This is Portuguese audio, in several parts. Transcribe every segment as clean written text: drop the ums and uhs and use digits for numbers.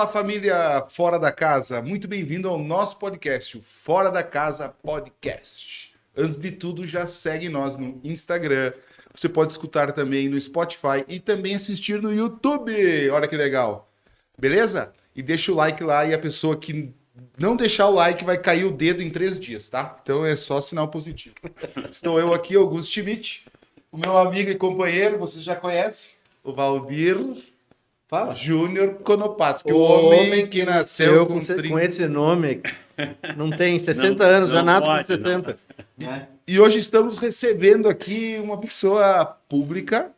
Fala, família Fora da Casa, muito bem-vindo ao nosso podcast, o Fora da Casa Podcast. Antes de tudo, já segue nós no Instagram, você pode escutar também no Spotify e também assistir no YouTube, olha que legal, beleza? E deixa o like lá e a pessoa que não deixar o like vai cair o dedo em 3 dias, tá? Então é só sinal positivo. Estou eu aqui, Augusto Schmidt, o meu amigo e companheiro, vocês já conhecem, o Valdir... Fala. Júnior Konopatsky, o homem que nasceu com 30... com esse nome. Não tem 60 anos, já nasce com 60. E hoje estamos recebendo aqui uma pessoa pública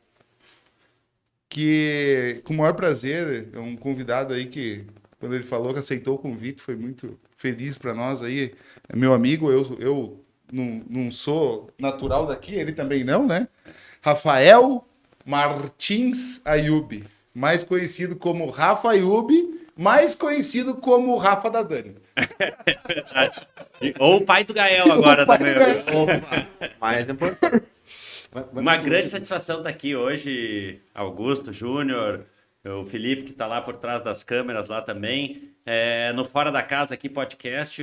que, com o maior prazer, é um convidado aí que, quando ele falou que aceitou o convite, foi muito feliz para nós aí. É meu amigo, eu não sou natural daqui, ele também não, né? Rafael Martins Ayub, mais conhecido como Rafa Ayub, mais conhecido como Rafa da Dani. É verdade. Ou o pai do Gael agora também. Mais importante. Uma grande satisfação estar aqui hoje, Augusto, Júnior, o Felipe que está lá por trás das câmeras lá também. No Fora da Casa aqui, podcast,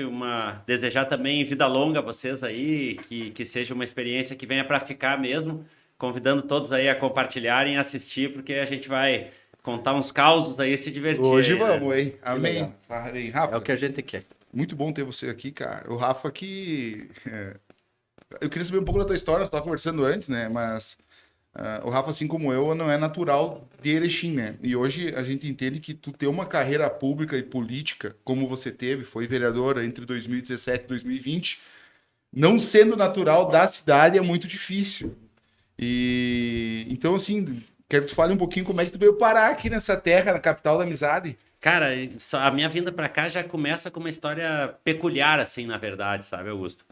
desejar também vida longa a vocês aí, que seja uma experiência que venha para ficar mesmo, convidando todos aí a compartilharem e assistir, porque a gente vai contar uns causos aí e se divertir. Hoje aí, vamos, hein? Amém. legal. Amém. Rafa, É o que a gente quer. muito bom ter você aqui, cara. O Rafa que... Eu queria saber um pouco da tua história, você estava conversando antes, né? Mas o Rafa, assim como eu, não é natural de Erechim, né? E hoje a gente entende que tu ter uma carreira pública e política, como você teve, foi vereador entre 2017 e 2020, não sendo natural da cidade é muito difícil. E então, assim, quero que tu fale um pouquinho como é que tu veio parar aqui nessa terra, na capital da amizade. Cara, a minha vinda para cá já começa com uma história peculiar, assim, na verdade, sabe, Augusto?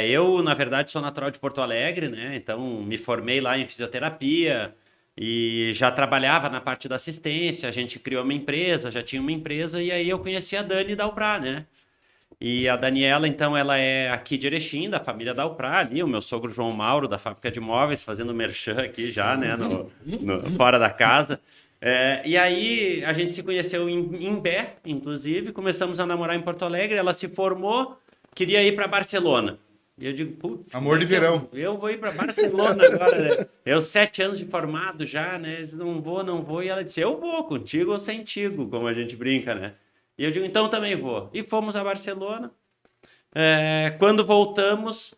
Eu, na verdade, sou natural de Porto Alegre, né? Então, me formei lá em fisioterapia e já trabalhava na parte da assistência. A gente criou uma empresa, já tinha uma empresa, e aí eu conheci a Dani Dalprá, né? E a Daniela, então, ela é aqui de Erechim, da família Dalprá, ali, o meu sogro João Mauro, da fábrica de móveis, fazendo merchan aqui já, né? Fora da casa. E aí a gente se conheceu em Imbé, inclusive, começamos a namorar em Porto Alegre, ela se formou, queria ir para Barcelona. E eu digo, putz, Amor de verão. Eu vou ir para Barcelona agora, né? Eu 7 anos de formado já, né? Eu disse, não vou. E ela disse, eu vou, contigo ou sem tigo, como a gente brinca, né? E eu digo, então também vou. E fomos a Barcelona. Quando voltamos,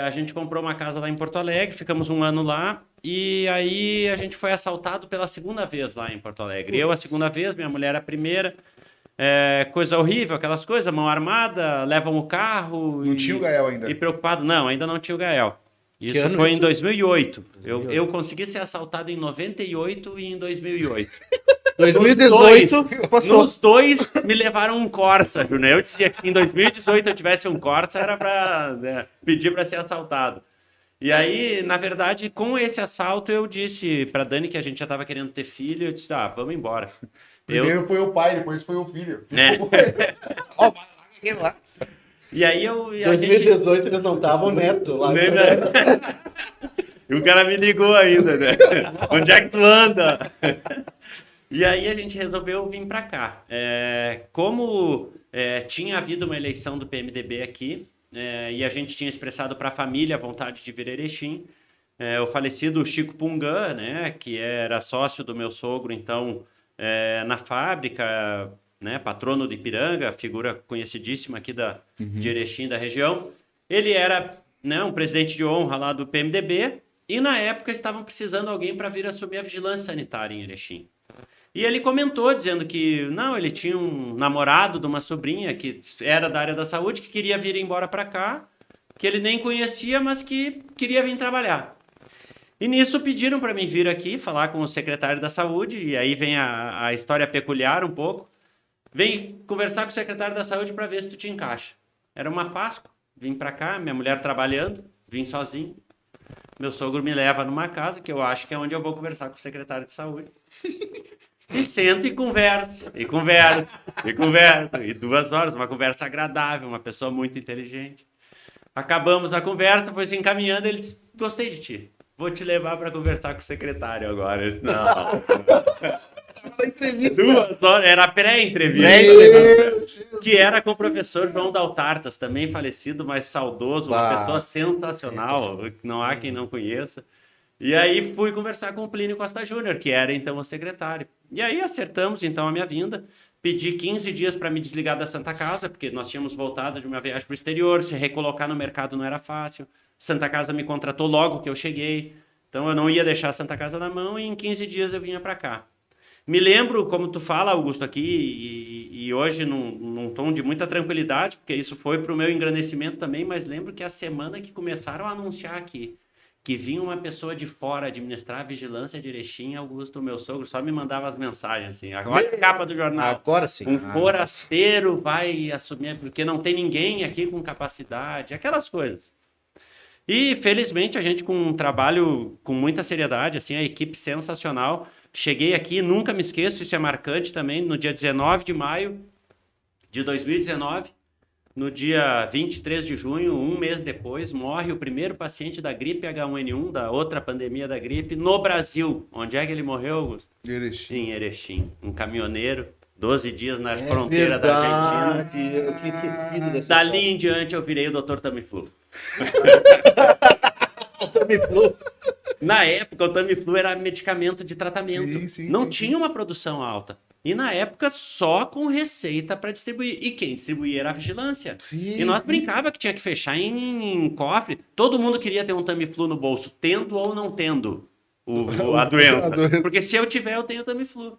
a gente comprou uma casa lá em Porto Alegre, ficamos 1 ano lá. E aí a gente foi assaltado pela segunda vez lá em Porto Alegre. Eu a segunda vez, minha mulher a primeira. Coisa horrível, aquelas coisas, mão armada, levam o carro. Não tinha o Gael ainda. E preocupado, não, ainda não tinha o Gael. Isso ano foi isso? em 2008. Eu consegui ser assaltado em 98 e em 2008. 2018 passou. Nos dois me levaram um Corsa, Júnior. Eu dizia que se em 2018 eu tivesse um Corsa, era para pedir para ser assaltado. E aí, na verdade, com esse assalto, eu disse para Dani que a gente já estava querendo ter filho. Eu disse, vamos embora. Primeiro foi o pai, depois foi o filho. Ó, lá. E aí Em 2018 eles não estavam neto lá. E o cara me ligou ainda, né? Onde é que tu anda? E aí a gente resolveu vir para cá. Como tinha havido uma eleição do PMDB aqui, e a gente tinha expressado para a família a vontade de vir a Erechim, o falecido Chico Pungan, né, que era sócio do meu sogro, então, na fábrica, né, patrono de Ipiranga, figura conhecidíssima aqui de Erechim, da região, ele era, né, um presidente de honra lá do PMDB, e na época estavam precisando de alguém para vir assumir a vigilância sanitária em Erechim. E ele comentou, dizendo que, não, ele tinha um namorado de uma sobrinha que era da área da saúde, que queria vir embora para cá, que ele nem conhecia, mas que queria vir trabalhar. E nisso pediram para mim vir aqui, falar com o secretário da saúde, e aí vem a história peculiar um pouco. Vem conversar com o secretário da saúde para ver se tu te encaixa. Era uma Páscoa, vim para cá, minha mulher trabalhando, vim sozinho. Meu sogro me leva numa casa, que eu acho que é onde eu vou conversar com o secretário de saúde. E sento e converso, e 2 horas, uma conversa agradável, uma pessoa muito inteligente. Acabamos a conversa, foi se encaminhando, ele disse, gostei de ti, vou te levar para conversar com o secretário agora. Eu disse, não. Na entrevista. 2 horas, era pré-entrevista. Meu Deus. Que era com o professor João Daltartas, também falecido, mas saudoso, uma Bah, pessoa sensacional, não há quem não conheça. E aí fui conversar com o Plínio Costa Júnior, que era então o secretário. E aí acertamos então a minha vinda, pedi 15 dias para me desligar da Santa Casa, porque nós tínhamos voltado de uma viagem para o exterior, se recolocar no mercado não era fácil. Santa Casa me contratou logo que eu cheguei, então eu não ia deixar a Santa Casa na mão e em 15 dias eu vinha para cá. Me lembro, como tu fala, Augusto, aqui, e hoje num tom de muita tranquilidade, porque isso foi para o meu engrandecimento também, mas lembro que a semana que começaram a anunciar aqui que vinha uma pessoa de fora administrar a vigilância de Erechim, Augusto, meu sogro, só me mandava as mensagens assim, olha a capa do jornal. Agora sim. Um forasteiro vai assumir, porque não tem ninguém aqui com capacidade, aquelas coisas. E, felizmente, a gente com um trabalho com muita seriedade, assim, a equipe sensacional. Cheguei aqui, nunca me esqueço, isso é marcante também, no dia 19 de maio de 2019, no dia 23 de junho, um mês depois, morre o primeiro paciente da gripe H1N1, da outra pandemia da gripe, no Brasil. Onde é que ele morreu, Augusto? Erechim. Em Erechim. Um caminhoneiro, 12 dias na fronteira da Argentina. Eu tinha esquecido dessa Dali em diante eu virei o Dr. Tamiflu. Tamiflu. Na época, o Tamiflu era medicamento de tratamento. Não Sim. tinha uma produção alta. E na época, só com receita para distribuir. E quem distribuía era a vigilância. Sim, E nós sim. brincava que tinha que fechar em cofre. Todo mundo queria ter um Tamiflu no bolso, tendo ou não tendo a doença. Porque se eu tiver, eu tenho Tamiflu.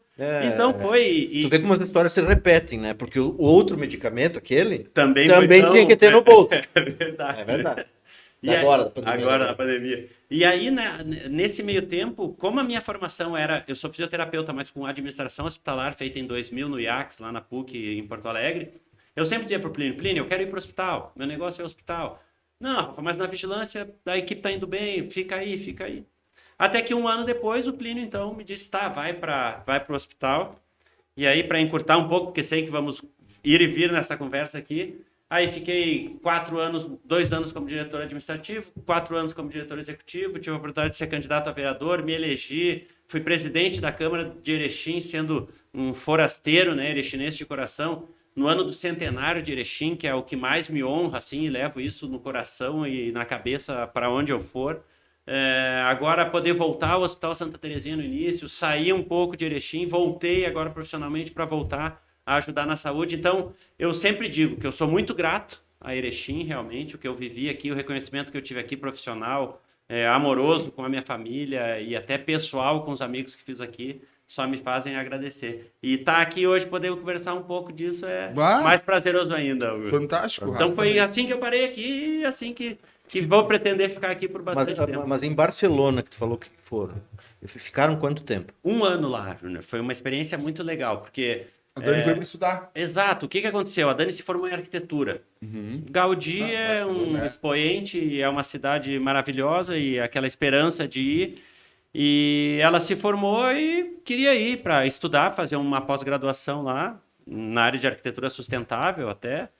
Então foi... Tu vê como as histórias se repetem, né? Porque o outro medicamento, aquele, Também tinha que ter no bolso. É verdade. É verdade. E Agora, aí, da pandemia. agora, na pandemia. E aí, nesse meio tempo, como a minha formação era... Eu sou fisioterapeuta, mas com administração hospitalar, feita em 2000 no IACS, lá na PUC, em Porto Alegre. Eu sempre dizia para o Plínio, eu quero ir para o hospital, meu negócio é o hospital. Não, mas na vigilância, a equipe está indo bem, fica aí, fica aí. Até que um ano depois, o Plínio, então, me disse, tá, vai para o hospital. E aí, para encurtar um pouco, porque sei que vamos ir e vir nessa conversa aqui, aí fiquei 4 anos, 2 anos como diretor administrativo, 4 anos como diretor executivo, tive a oportunidade de ser candidato a vereador, me elegi, fui presidente da Câmara de Erechim, sendo um forasteiro, né, erechinense de coração, no ano do centenário de Erechim, que é o que mais me honra, assim, e levo isso no coração e na cabeça para onde eu for. Agora poder voltar ao Hospital Santa Terezinha no início, sair um pouco de Erechim, voltei agora profissionalmente para voltar a ajudar na saúde. Então, eu sempre digo que eu sou muito grato a Erechim, realmente, o que eu vivi aqui, o reconhecimento que eu tive aqui profissional, amoroso com a minha família e até pessoal com os amigos que fiz aqui, só me fazem agradecer. E estar aqui hoje, poder conversar um pouco disso é mais prazeroso ainda. Fantástico. Então foi assim que eu parei aqui e assim que vou pretender ficar aqui por bastante tempo. Mas em Barcelona, que tu falou que foram, ficaram quanto tempo? 1 ano lá, Júnior. Foi uma experiência muito legal, porque... A Dani foi para estudar. Exato. O que aconteceu? A Dani se formou em arquitetura. Gaudí é um expoente, é uma cidade maravilhosa e aquela esperança de ir. E ela se formou e queria ir para estudar, fazer uma pós-graduação lá, na área de arquitetura sustentável até.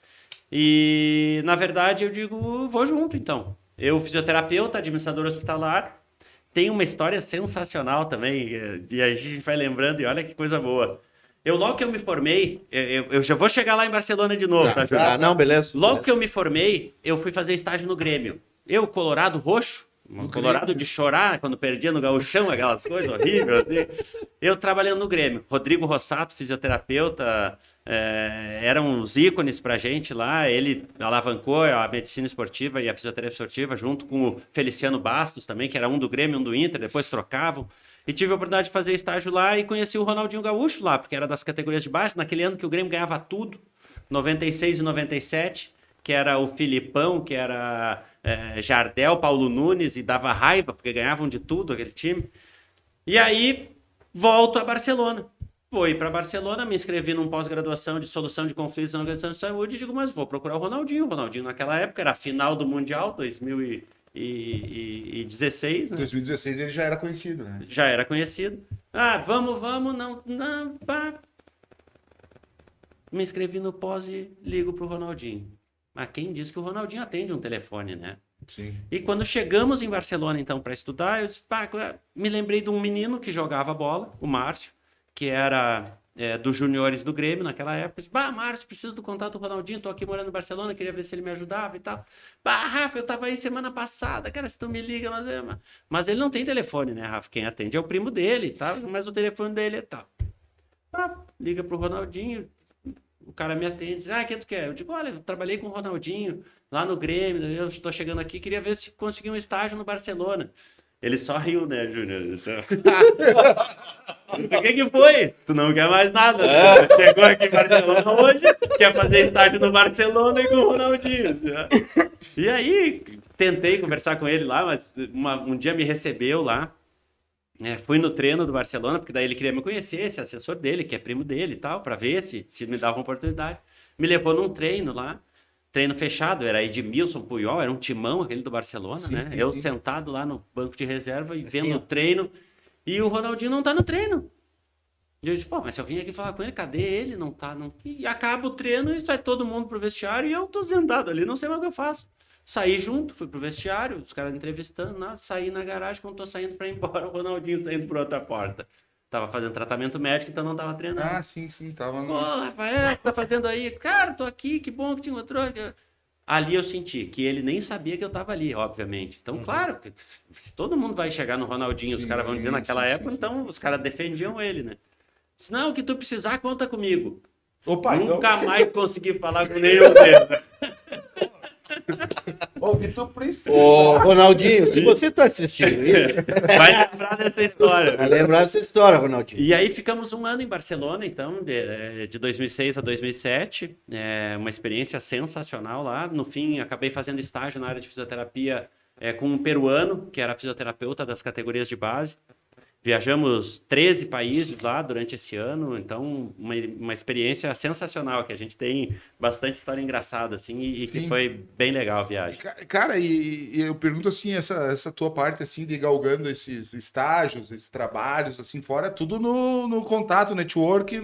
E, na verdade, eu digo, vou junto, então. Eu, fisioterapeuta, administrador hospitalar, tem uma história sensacional também, e a gente vai lembrando, e olha que coisa boa. Logo que eu me formei, eu já vou chegar lá em Barcelona de novo, tá, Júlio? Não, beleza. Logo que eu me formei, eu fui fazer estágio no Grêmio. Eu, colorado roxo, colorado de chorar quando perdia no gauchão, aquelas coisas horríveis. Assim. Eu trabalhando no Grêmio. Rodrigo Rossato, fisioterapeuta, eram os ícones pra gente lá. Ele alavancou a medicina esportiva e a fisioterapia esportiva, junto com o Feliciano Bastos também, que era um do Grêmio, um do Inter, depois trocavam. E tive a oportunidade de fazer estágio lá e conheci o Ronaldinho Gaúcho lá, porque era das categorias de baixo, naquele ano que o Grêmio ganhava tudo, 96 e 97, que era o Filipão, que era Jardel, Paulo Nunes, e dava raiva, porque ganhavam de tudo aquele time. E aí, volto a Barcelona. Fui para Barcelona, me inscrevi num pós-graduação de solução de conflitos na organização de saúde e digo, mas vou procurar o Ronaldinho. O Ronaldinho naquela época era a final do Mundial, 2016, né? 2016 ele já era conhecido, né? Já era conhecido. Vamos, não, pá. Me inscrevi no pós e ligo pro Ronaldinho. Mas quem disse que o Ronaldinho atende um telefone, né? Sim. E quando chegamos em Barcelona, então, para estudar, eu disse, me lembrei de um menino que jogava bola, o Márcio, que era dos juniores do Grêmio naquela época. Disse, Márcio, preciso do contato do Ronaldinho, tô aqui morando em Barcelona, queria ver se ele me ajudava e tal. Rafa, eu tava aí semana passada, cara, se tu me liga, mas ele não tem telefone, né, Rafa? Quem atende é o primo dele, tá? Mas o telefone dele é tal. Liga pro Ronaldinho, o cara me atende, diz, quem tu quer? Eu digo, olha, eu trabalhei com o Ronaldinho lá no Grêmio, eu estou chegando aqui, queria ver se consegui um estágio no Barcelona. Ele só riu, né, Júnior? O que foi? Tu não quer mais nada. Né? Chegou aqui em Barcelona hoje, quer fazer estágio no Barcelona e com o Ronaldinho. E aí, tentei conversar com ele lá, mas um dia me recebeu lá. Fui no treino do Barcelona, porque daí ele queria me conhecer, esse assessor dele, que é primo dele e tal, para ver se me dava uma oportunidade. Me levou num treino lá. Treino fechado, era Edmilson, Puyol, era um timão aquele do Barcelona, sim, né? Sim, eu sentado lá no banco de reserva e vendo o treino, e o Ronaldinho não tá no treino. E eu disse, mas se eu vim aqui falar com ele, cadê ele? Não tá, não. E acaba o treino e sai todo mundo pro vestiário e eu tô sentado ali, não sei mais o que eu faço. Saí junto, fui pro vestiário, os caras entrevistando, saí na garagem, quando tô saindo pra ir embora, o Ronaldinho saindo por outra porta. Tava fazendo tratamento médico, então não tava treinando. Sim, tava no... Pô, Rafael, o que tá fazendo aí? Cara, tô aqui, que bom que te encontrou. Ali eu senti que ele nem sabia que eu tava ali, obviamente. Então, claro, se todo mundo vai chegar no Ronaldinho, os caras vão dizer naquela época, então os caras defendiam ele, né? Disse, não, o que tu precisar, conta comigo. Opa, Nunca mais consegui falar com nenhum deles. O que tu precisa. Ô, Ronaldinho, se você tá assistindo isso... Vai lembrar dessa história. Vai lembrar dessa história, Ronaldinho. E aí ficamos um ano em Barcelona, então, de 2006 a 2007. Uma experiência sensacional lá. No fim, acabei fazendo estágio na área de fisioterapia com um peruano, que era fisioterapeuta das categorias de base. Viajamos 13 países lá durante esse ano, então uma experiência sensacional, que a gente tem bastante história engraçada, assim, e que foi bem legal a viagem. Cara, e eu pergunto assim, essa tua parte, assim, de galgando esses estágios, esses trabalhos, assim, fora, tudo no contato, network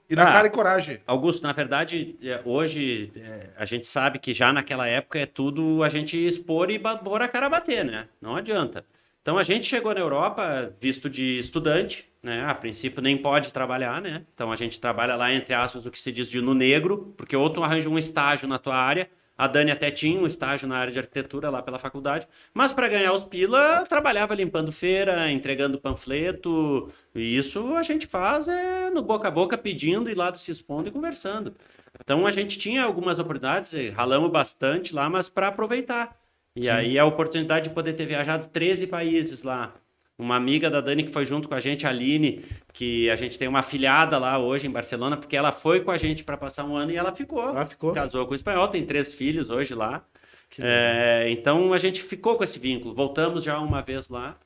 e na cara e coragem. Augusto, na verdade, hoje a gente sabe que já naquela época é tudo a gente expor e pôr a cara a bater, né? Não adianta. Então, a gente chegou na Europa visto de estudante, né? A princípio nem pode trabalhar, né? Então, a gente trabalha lá, entre aspas, o que se diz de no negro, porque ou tu arranja um estágio na tua área, a Dani até tinha um estágio na área de arquitetura lá pela faculdade, mas para ganhar os pila, trabalhava limpando feira, entregando panfleto, e isso a gente faz no boca a boca, pedindo, e lá se expondo e conversando. Então, a gente tinha algumas oportunidades, ralamos bastante lá, mas para aproveitar. E aí a oportunidade de poder ter viajado 13 países lá. Uma amiga da Dani que foi junto com a gente, a Aline, que a gente tem uma afilhada lá hoje em Barcelona, porque ela foi com a gente para passar um ano e ela ficou. Casou com o espanhol, tem 3 filhos hoje lá. Então a gente ficou com esse vínculo. Voltamos já uma vez lá.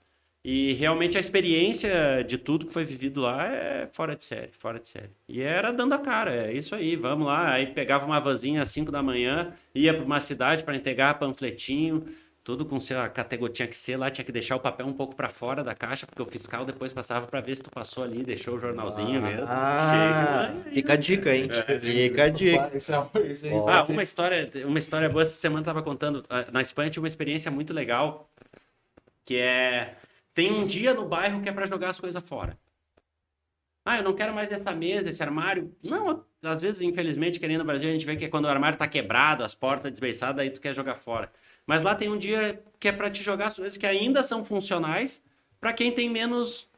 E realmente a experiência de tudo que foi vivido lá é fora de série, fora de série. E era dando a cara, é isso aí, vamos lá. Aí pegava uma vanzinha às 5 da manhã, ia para uma cidade para entregar panfletinho, tudo com a categoria, tinha que ser lá, tinha que deixar o papel um pouco para fora da caixa, porque o fiscal depois passava para ver se tu passou ali, deixou o jornalzinho mesmo. Fica a dica, hein? Fica a dica. Uma história boa, essa semana eu estava contando, na Espanha tinha uma experiência muito legal, que tem um dia no bairro que é para jogar as coisas fora. Eu não quero mais essa mesa, esse armário. Não, às vezes, infelizmente, querendo no Brasil, a gente vê que quando o armário tá quebrado, as portas desbeiçadas, aí tu quer jogar fora. Mas lá tem um dia que é para te jogar as coisas que ainda são funcionais, para quem tem menos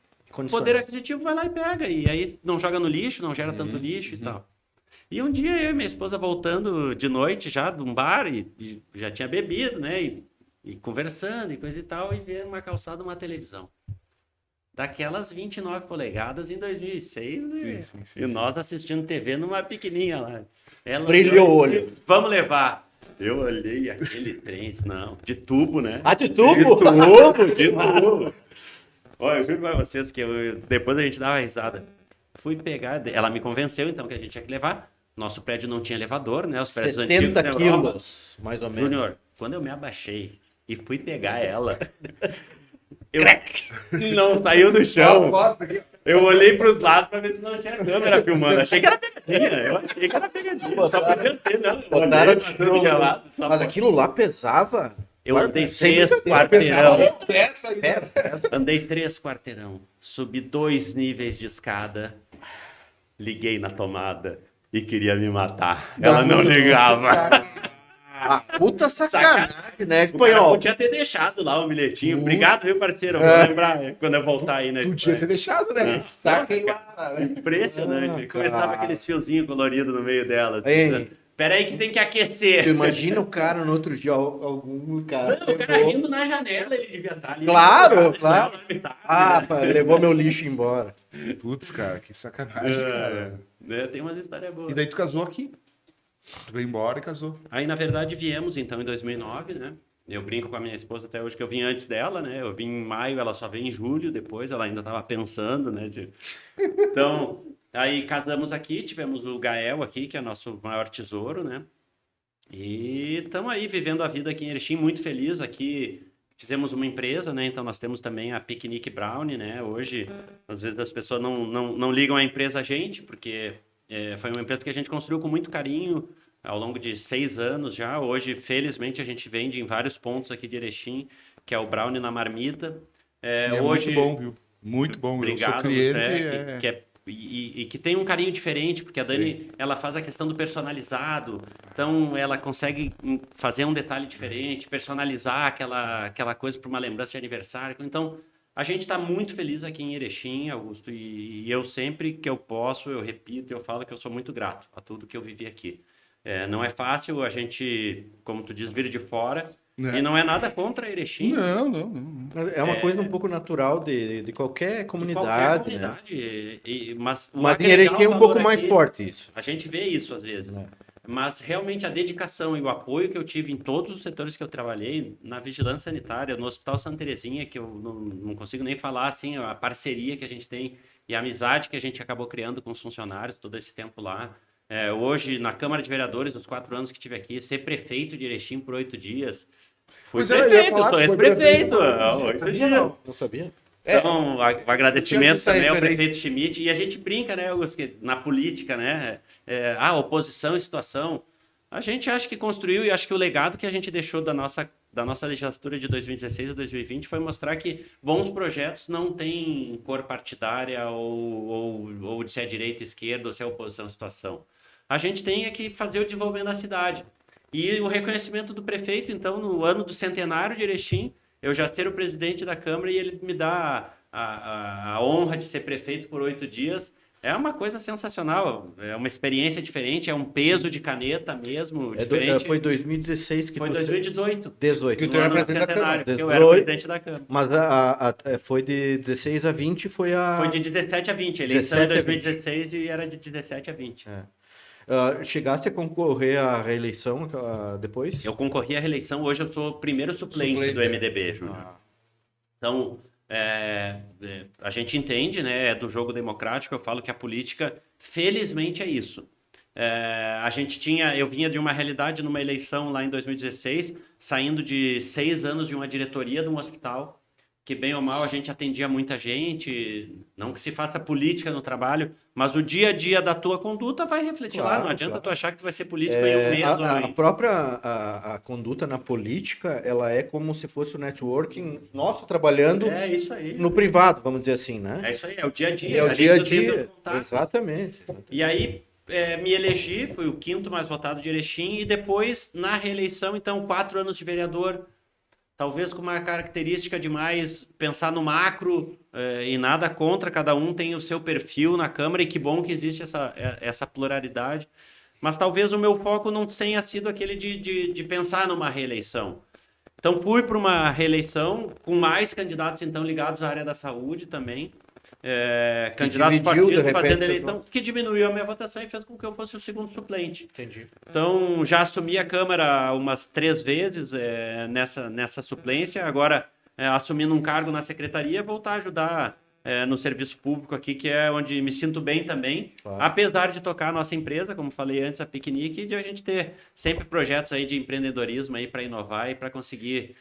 poder aquisitivo, vai lá e pega. E aí não joga no lixo, não gera tanto lixo e tal. E um dia eu e minha esposa voltando de noite já de um bar, e já tinha bebido, né? E conversando e coisa e tal, e ver uma calçada, uma televisão. Daquelas 29 polegadas em 2006, e nós assistindo TV numa pequenininha lá. Ela brilhou o olho. Vamos levar. Eu olhei aquele trem, não, de tubo, né? De tubo? De tubo. Olha, eu juro pra vocês que depois a gente dava risada. Fui pegar, ela me convenceu então que a gente tinha que levar. Nosso prédio não tinha elevador, né? Os prédios 70 antigos. quilos, mais ou menos. Júnior, quando eu me abaixei e fui pegar ela, não saiu do chão. Eu olhei para os lados para ver se não tinha câmera filmando. Achei que era pegadinha. Só podia ser, né? Botaram mas aquilo lá pesava. Eu andei 3 quarteirão. Andei 3 quarteirão. Subi 2 níveis de escada. Liguei na tomada e queria me matar. Ela não ligava. Puta sacanagem, né, O cara espanhol? podia ter deixado lá o bilhetinho. Obrigado, viu, parceiro? Eu vou lembrar quando eu voltar aí na Podia ter Espanha. deixado, né? Destaquem lá, né? Impressionante. Começava cara. aqueles fiozinhos coloridos no meio delas. Ei. Pera aí que tem que Tu aquecer. imagina o cara no outro dia, algum cara. Não, o cara levou- rindo na janela, ele devia estar ali. Claro, empolgado, claro. esperando a metade, Ah, né? pá, levou meu lixo embora. Putz, cara, que sacanagem, cara. Tem umas histórias boas. E daí tu casou aqui. Tu veio embora e casou. Aí, na verdade, viemos, então, em 2009, né? Eu brinco com a minha esposa até hoje que eu vim antes dela, né? Eu vim em maio, ela só veio em julho depois, ela ainda estava pensando, né? Então, aí casamos aqui, tivemos o Gael aqui, que é nosso maior tesouro, né? E estamos aí vivendo a vida aqui em Erechim, muito feliz aqui. Fizemos uma empresa, né? Então nós temos também a Picnic Brownie, né? Hoje, às vezes as pessoas não ligam a empresa a gente, porque foi uma empresa que a gente construiu com muito carinho ao longo de 6 anos já. Hoje, felizmente, a gente vende em vários pontos aqui de Erechim, que é o Brownie na marmita. É Hoje, muito bom, viu? Muito bom. obrigado, eu sou cliente. você, e que tem um carinho diferente, porque a Dani, ela faz a questão do personalizado, então ela consegue fazer um detalhe diferente, personalizar aquela coisa para uma lembrança de aniversário. Então, a gente está muito feliz aqui em Erechim, Augusto, e eu sempre que eu posso, eu repito, eu falo que eu sou muito grato a tudo que eu vivi aqui. Não é fácil a gente, como tu diz, vir de fora, Né? e não é nada contra Erechim. Não. É uma coisa um pouco natural de qualquer De comunidade, qualquer né? comunidade, mas Mas em agregar Erechim é um o pouco valor mais aqui, forte isso. a gente vê isso às vezes. É. Mas realmente a dedicação e o apoio que eu tive em todos os setores que eu trabalhei, na vigilância sanitária, no Hospital Santa Terezinha, que eu não consigo nem falar assim, a parceria que a gente tem e a amizade que a gente acabou criando com os funcionários todo esse tempo lá. Hoje, na Câmara de Vereadores, nos 4 anos que estive aqui, ser prefeito de Erechim por 8 dias. Fui Pois é, eu ia prefeito, falar sou que foi ex-prefeito prefeito há por 8 8 dias. Não sabia? Então, o agradecimento essa também ao referência. prefeito Schmidt. E a gente brinca, né, Augusto, que na política, né? Oposição e situação. A gente acha que construiu e acho que o legado que a gente deixou da nossa legislatura de 2016 a 2020 foi mostrar que bons projetos não têm cor partidária ou de se é direita, esquerda ou se é oposição à situação. A gente tem que fazer o desenvolvimento da cidade. E o reconhecimento do prefeito, então, no ano do centenário de Erechim, eu já ser o presidente da Câmara e ele me dá a honra de ser prefeito por 8 dias. É uma coisa sensacional, é uma experiência diferente, é um peso de caneta mesmo, diferente. Foi 2016 que Foi tu... 2018, 18. Que tu no era ano do presidente da centenário, Câmara. que eu era 18. presidente da Câmara. Mas foi de 16 a 20 foi a... Foi de 17 a 20, a eleição em 17 a 20. 2016 e era de 17 a 20. Chegaste a concorrer à reeleição depois? Eu concorri à reeleição, hoje eu sou o primeiro suplente do MDB, Júnior. Então, a gente entende, né, é do jogo democrático, eu falo que a política, felizmente, é isso. Eu vinha de uma realidade numa eleição lá em 2016, saindo de 6 anos de uma diretoria de um hospital, que bem ou mal a gente atendia muita gente, não que se faça política no trabalho, mas o dia a dia da tua conduta vai refletir lá, não adianta tu achar que tu vai ser político em um mês ou A em... própria a conduta na política, ela é como se fosse o networking nosso trabalhando É isso aí. no privado, vamos dizer assim, né? É isso aí, é o dia a dia. É o ali dia a tu tem teus dia, contatos. exatamente. E aí me elegi, fui o 5º mais votado de Erechim, e depois, na reeleição, então, 4 anos de vereador, talvez com uma característica de mais pensar no macro, e nada contra, cada um tem o seu perfil na Câmara, e que bom que existe essa pluralidade, mas talvez o meu foco não tenha sido aquele de pensar numa reeleição. Então, fui para uma reeleição com mais candidatos, então, ligados à área da saúde também, candidatos dividiu, de partidos repente, fazendo eleição, que diminuiu a minha votação e fez com que eu fosse o segundo suplente. Entendi. Então, já assumi a Câmara umas 3 vezes nessa suplência, agora assumindo um cargo na secretaria, voltar a ajudar no serviço público aqui, que é onde me sinto bem também, Claro. apesar de tocar a nossa empresa, como falei antes, a Picnic, e de a gente ter sempre projetos aí de empreendedorismo aí para inovar e para conseguir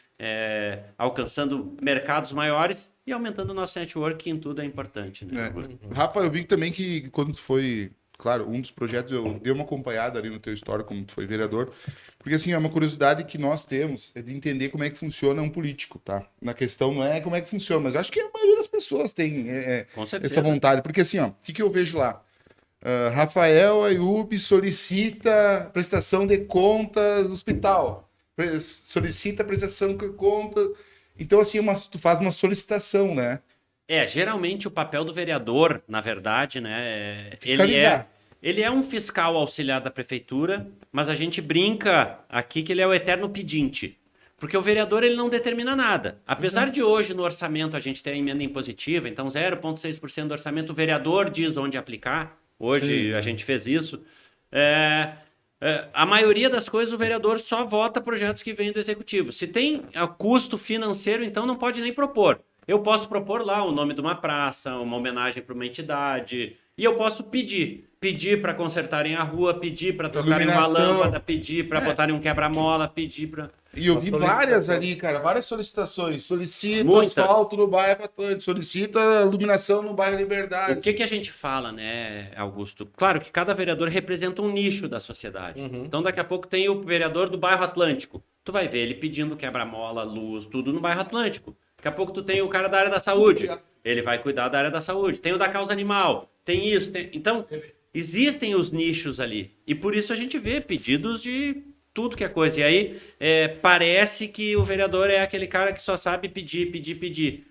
alcançando mercados maiores e aumentando o nosso network, que em tudo é importante. Né? Rafa, eu vi também que quando claro, um dos projetos, eu dei uma acompanhada ali no teu histórico, como tu foi vereador, porque assim, é uma curiosidade que nós temos, é de entender como é que funciona um político, tá? Na questão não é como é que funciona, mas acho que a maioria das pessoas tem Com certeza. essa vontade, porque assim, ó, o que eu vejo lá? Rafael Ayub solicita prestação de contas no hospital, solicita prestação de contas, então assim, tu faz uma solicitação, né? Geralmente o papel do vereador, na verdade, né, Fiscalizar. ele é um fiscal auxiliar da prefeitura, mas a gente brinca aqui que ele é o eterno pedinte. Porque o vereador ele não determina nada. Apesar de hoje no orçamento a gente ter a emenda impositiva, então 0,6% do orçamento o vereador diz onde aplicar. Hoje a gente fez isso. A maioria das coisas o vereador só vota projetos que vêm do executivo. Se tem custo financeiro, então não pode nem propor. Eu posso propor lá o nome de uma praça, uma homenagem para uma entidade, e eu posso pedir para consertarem a rua, pedir para trocarem uma Iluminação. lâmpada, pedir para botarem um quebra-mola, pedir para... E eu Uma vi solicitação. várias ali, cara, várias solicitações. Solicita Muitas. asfalto no bairro Atlântico, solicita iluminação no bairro Liberdade. O que a gente fala, né, Augusto? Claro que cada vereador representa um nicho da sociedade. Então, daqui a pouco tem o vereador do bairro Atlântico. Tu vai ver ele pedindo quebra-mola, luz, tudo no bairro Atlântico. Daqui a pouco tu tem o cara da área da saúde. Ele vai cuidar da área da saúde. Tem o da causa animal. Tem isso. Então, existem os nichos ali. E por isso a gente vê pedidos de tudo que é coisa. E aí, parece que o vereador é aquele cara que só sabe pedir.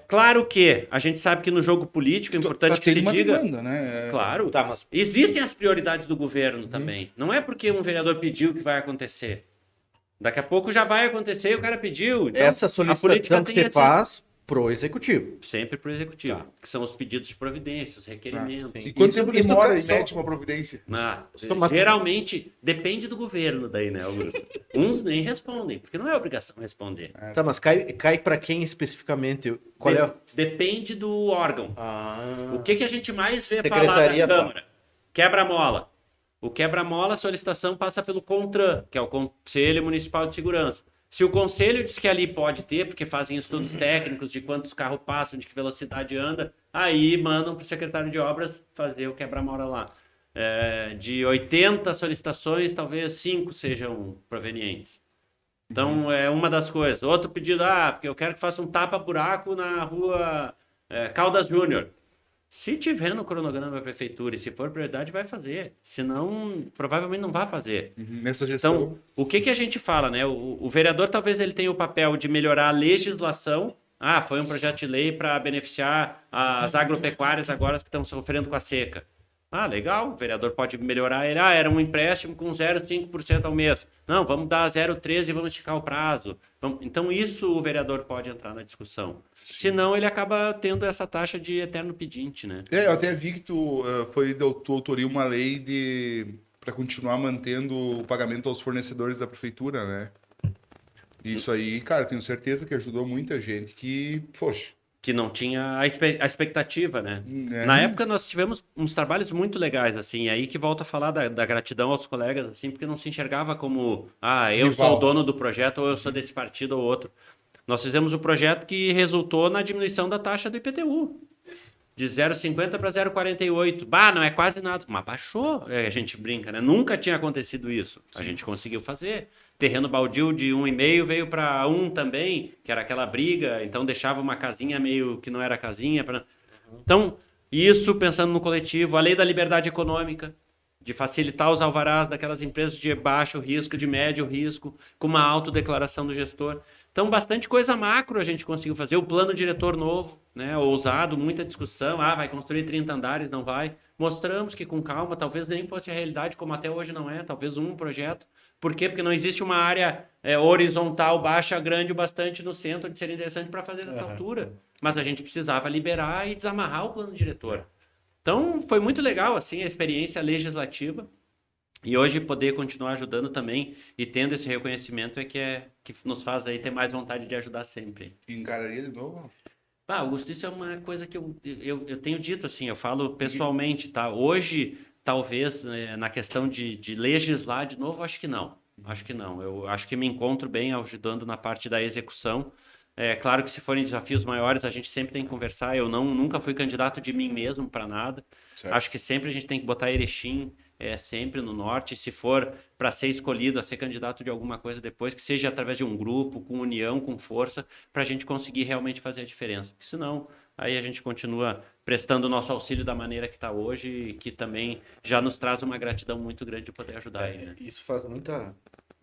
Claro que a gente sabe que no jogo político é importante que tem se uma diga... demanda, né? Claro. Tá, mas Existem as prioridades do governo também. Não é porque um vereador pediu que vai acontecer. Daqui a pouco já vai acontecer e o cara pediu. Então, essa a solicitação política que tem você faz pro executivo. sempre para o executivo, Tá. que são os pedidos de providência, os requerimentos. E quanto Isso- tempo isso demora só- em mete uma providência? Mas- Geralmente, depende do governo daí, né, Augusto? Uns nem respondem, porque não é obrigação responder. Tá, mas cai para quem especificamente? Qual é? Depende do órgão. Ah, O que a gente mais vê falar Secretaria, na Câmara? Quebra-mola. O quebra-mola, a solicitação passa pelo CONTRAN, que é o Conselho Municipal de Segurança. Se o conselho diz que ali pode ter, porque fazem estudos técnicos de quantos carros passam, de que velocidade anda, aí mandam para o secretário de obras fazer o quebra-mola lá. De 80 solicitações, talvez 5 sejam provenientes. Então, é uma das coisas. Outro pedido, porque eu quero que faça um tapa-buraco na rua Caldas Júnior. Se tiver no cronograma da prefeitura e se for prioridade, vai fazer. Senão, provavelmente não vai fazer. Nessa gestão. Então, o que a gente fala, né? O vereador talvez ele tenha o papel de melhorar a legislação. Foi um projeto de lei para beneficiar as agropecuárias agora que estão sofrendo com a seca. Legal, o vereador pode melhorar ele. Era um empréstimo com 0,5% ao mês. Não, vamos dar 0,13% e vamos esticar o prazo. Então, isso o vereador pode entrar na discussão. Senão, ele acaba tendo essa taxa de eterno pedinte, né? Eu até vi que tu foi da tua autoria uma lei para continuar mantendo o pagamento aos fornecedores da prefeitura, né? Isso aí, cara, tenho certeza que ajudou muita gente que, poxa. Que não tinha a expectativa, né? É. Na época nós tivemos uns trabalhos muito legais, assim, aí que volta a falar da gratidão aos colegas, assim, porque não se enxergava como, eu Rival. sou o dono do projeto ou eu sou desse partido ou outro. Nós fizemos um projeto que resultou na diminuição da taxa do IPTU, de 0,50 para 0,48. Não é quase nada, mas baixou, a gente brinca, né? Nunca tinha acontecido isso, a gente conseguiu fazer. Terreno baldio de 1,5 veio para 1 também, que era aquela briga, então deixava uma casinha meio que não era casinha. Então, isso pensando no coletivo, a lei da liberdade econômica, de facilitar os alvarás daquelas empresas de baixo risco, de médio risco, com uma autodeclaração do gestor. Então, bastante coisa macro a gente conseguiu fazer. O plano diretor novo, né, ousado, muita discussão. Vai construir 30 andares, não vai. Mostramos que com calma, talvez nem fosse a realidade, como até hoje não é, talvez um projeto. Por quê? Porque não existe uma área horizontal, baixa, grande o bastante no centro de ser interessante para fazer essa altura. Mas a gente precisava liberar e desamarrar o plano diretor. Então, foi muito legal assim, a experiência legislativa. E hoje poder continuar ajudando também e tendo esse reconhecimento que nos faz aí ter mais vontade de ajudar sempre. Encararia de novo? Augusto, isso é uma coisa que eu tenho dito assim, eu falo pessoalmente, tá? Hoje, talvez, na questão de legislar de novo, acho que não. Acho que não. Eu acho que me encontro bem ajudando na parte da execução. É claro que se forem desafios maiores, a gente sempre tem que conversar. Eu nunca fui candidato de mim mesmo para nada. Certo. Acho que sempre a gente tem que botar Erechim sempre no norte. Se for para ser escolhido a ser candidato de alguma coisa depois, que seja através de um grupo, com união, com força, para a gente conseguir realmente fazer a diferença. Porque senão, aí a gente continua prestando o nosso auxílio da maneira que está hoje e que também já nos traz uma gratidão muito grande de poder ajudar aí, né? Isso faz muita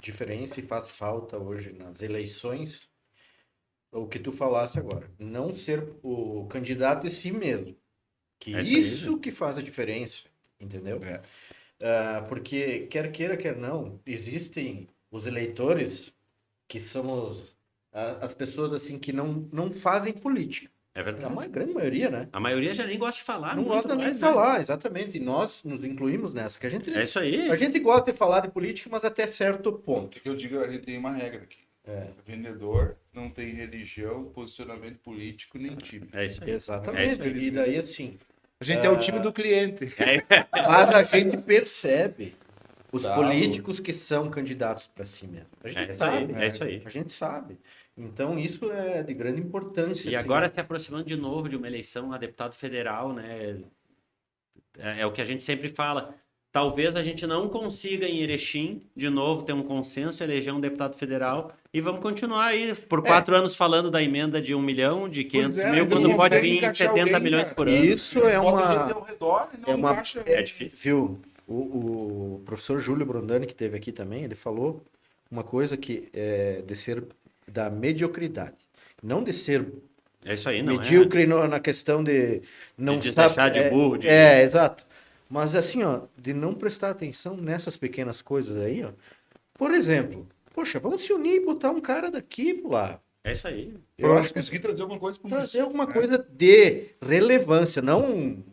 diferença e faz falta hoje nas eleições. O que tu falasse agora, não ser o candidato em si mesmo. Que É isso aí, isso que faz a diferença, entendeu? É. Porque quer queira, quer não, existem os eleitores que somos as pessoas assim que não fazem política. É verdade. A grande maioria, né? A maioria já nem gosta de falar. Não muito gosta nem mais, de né? falar, exatamente. E nós nos incluímos nessa, que É isso aí. a gente gosta de falar de política, mas até certo ponto. O que eu digo, a gente tem uma regra aqui. Vendedor não tem religião, posicionamento político, nem time. É isso aí. Exatamente. É isso E daí assim, A gente é o time do cliente. mas a gente percebe os Tá, políticos que são candidatos para si mesmo. A É gente isso sabe. aí. É isso aí. A gente sabe. Então isso é de grande importância. E assim. agora se aproximando de novo de uma eleição a deputado federal, né? É o que a gente sempre fala. Talvez a gente não consiga em Erechim, de novo, ter um consenso, eleger um deputado federal e vamos continuar aí por 4 anos falando da emenda de 1 milhão, de 500 mil, então quando não pode consegue vir encaixar 70 alguém, milhões cara. por ano. Isso é Bota uma... gente ao redor e não é uma- encaixa. É difícil. Viu? O professor Júlio Brondani, que esteve aqui também, ele falou uma coisa que é de ser da mediocridade. Não de ser É isso aí, não medíocre na questão de não De estar- deixar de burro, de- exato. Mas assim, ó, de não prestar atenção nessas pequenas coisas aí, ó. Por exemplo, poxa, vamos se unir e botar um cara daqui lá. É isso aí. Eu acho que consegui trazer alguma coisa para Trazer alguma coisa de relevância, não...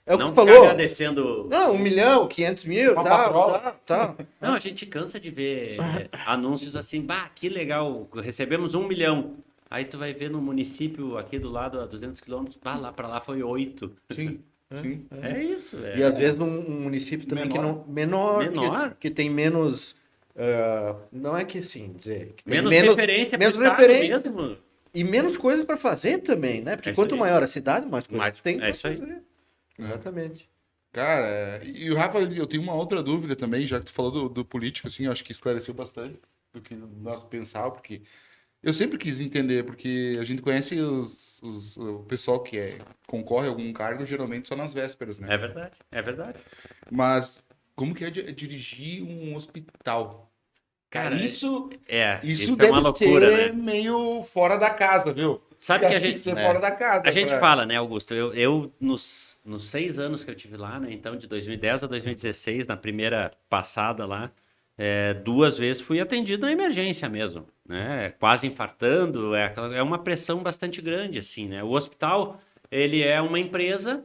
É o que Não tu ficar falou. agradecendo. Não, 1 milhão, 500 mil, Uma tá, patrola. tá. Não, a gente cansa de ver anúncios assim, bah, que legal, recebemos 1 milhão. Aí tu vai ver no município aqui do lado, a 200 quilômetros, lá para lá foi 8. Sim, sim. É isso. E às vezes num município também que não... Menor. Que tem menos... não é que assim, dizer... Que tem Menos referência menos pro estado referência. mesmo. E menos coisas para fazer também, né? Porque É isso quanto aí. maior a cidade, mais coisas Mais- tem é para isso aí. fazer. Exatamente. Cara, e o Rafa, eu tenho uma outra dúvida também, já que tu falou do político, assim, eu acho que esclareceu bastante do que nós pensávamos, porque eu sempre quis entender, porque a gente conhece o pessoal que concorre a algum cargo, geralmente só nas vésperas, né? É verdade, é verdade. Mas como que é dirigir um hospital? Cara, Cara, isso isso é deve uma loucura, ser né? meio fora da casa, viu? Sabe que a Tem gente, ser fora da casa. a gente pra- fala, né, Augusto? Eu nos 6 anos que eu tive lá, né, então de 2010 a 2016, na primeira passada lá, 2 vezes fui atendido na emergência mesmo, né? Quase infartando, é uma pressão bastante grande, assim, né? O hospital, ele é uma empresa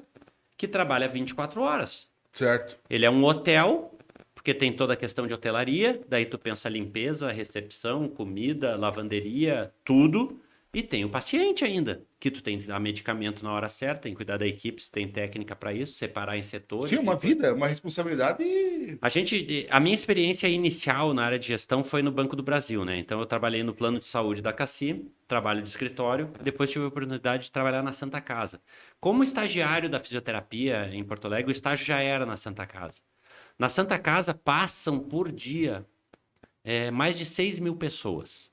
que trabalha 24 horas. Certo. Ele é um hotel, porque tem toda a questão de hotelaria, daí tu pensa limpeza, recepção, comida, lavanderia, tudo. E tem o paciente ainda, que tu tem que dar medicamento na hora certa, tem que cuidar da equipe, se tem técnica para isso, separar em setores. Sim, uma e- vida, uma responsabilidade. A minha experiência inicial na área de gestão foi no Banco do Brasil, né? Então eu trabalhei no plano de saúde da CACI, trabalho de escritório, depois tive a oportunidade de trabalhar na Santa Casa. Como estagiário da fisioterapia em Porto Alegre, o estágio já era na Santa Casa. Na Santa Casa passam por dia mais de 6 mil pessoas.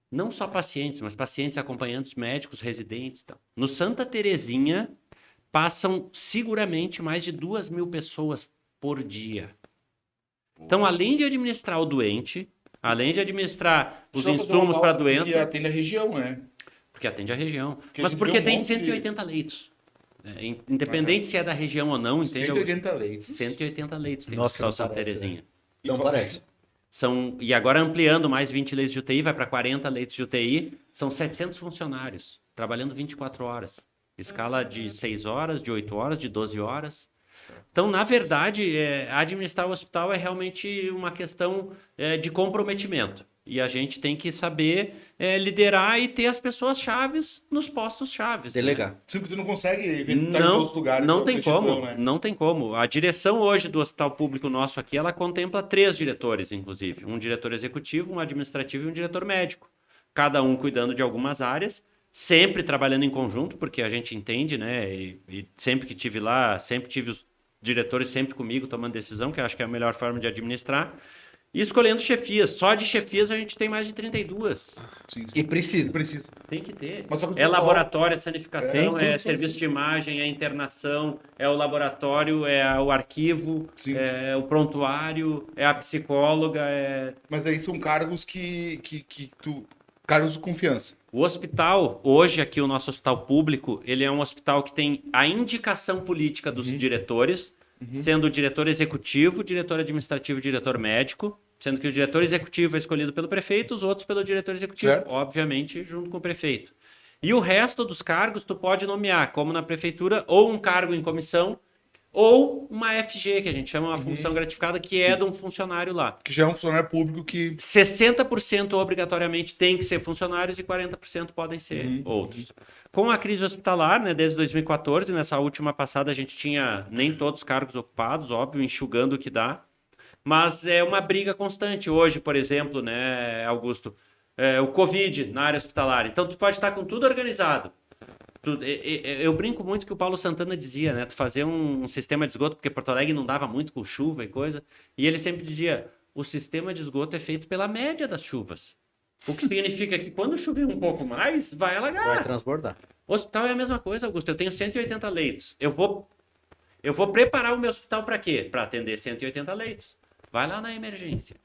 Não só pacientes, mas pacientes, acompanhantes médicos, residentes e tal. No Santa Terezinha, passam seguramente mais de 2 mil pessoas por dia. Então, além de administrar o doente, além de administrar os Só fazer insumos uma para a pausa, doença, porque atende a região, né? porque atende a região, Porque a mas gente porque vê um tem monte de- 180 leitos. Independente se é da região ou não, entende? 180 leitos. 180 leitos tem Nossa, no Hospital não Santa parece, Terezinha. Não parece. E agora ampliando mais 20 leitos de UTI, vai para 40 leitos de UTI, são 700 funcionários, trabalhando 24 horas. Escala de 6 horas, de 8 horas, de 12 horas. Então, na verdade, administrar o hospital é realmente uma questão de comprometimento. E a gente tem que saber liderar e ter as pessoas chaves nos postos chaves. né? Delegar. Sim, porque tu não consegue estar em todos os lugares. Não é o tem objetivo, como, né? não tem como. A direção hoje do hospital público nosso aqui, ela contempla 3 diretores, inclusive. Um diretor executivo, um administrativo e um diretor médico. cada um cuidando de algumas áreas, sempre trabalhando em conjunto, porque a gente entende, né? E sempre que tive lá, sempre tive os diretores sempre comigo tomando decisão, que eu acho que é a melhor forma de administrar. E escolhendo chefias. Só de chefias a gente tem mais de 32. Sim, sim. E precisa. Precisa. Tem que ter. Mas só que o É pessoal- laboratório, é sanificação, Sim, é sim, serviço sim. de imagem, é internação, é o laboratório, é o arquivo, Sim. é o prontuário, é a psicóloga, Mas aí são cargos cargos de confiança. O hospital, hoje aqui o nosso hospital público, ele é um hospital que tem a indicação política dos diretores, sendo o diretor executivo, diretor administrativo e diretor médico, sendo que o diretor executivo é escolhido pelo prefeito, os outros pelo diretor executivo, Certo. obviamente junto com o prefeito. E o resto dos cargos tu pode nomear, como na prefeitura, ou um cargo em comissão, ou uma FG, que a gente chama uma função gratificada, que é de um funcionário lá. Que já é um funcionário público que... 60% obrigatoriamente tem que ser funcionários e 40% podem ser outros. Com a crise hospitalar, né, desde 2014, nessa última passada a gente tinha nem todos os cargos ocupados, óbvio, enxugando o que dá, mas é uma briga constante. Hoje, por exemplo, né, Augusto, o Covid na área hospitalar. Então, tu pode estar com tudo organizado. Eu brinco muito que o Paulo Santana dizia, né? Tu fazer um sistema de esgoto, porque Porto Alegre não dava muito com chuva e coisa, e ele sempre dizia, o sistema de esgoto é feito pela média das chuvas. O que significa que quando chover um pouco mais, vai alagar. Vai transbordar. O hospital é a mesma coisa, Augusto. Eu tenho 180 leitos. Eu vou preparar o meu hospital para quê? Para atender 180 leitos. Vai lá na emergência.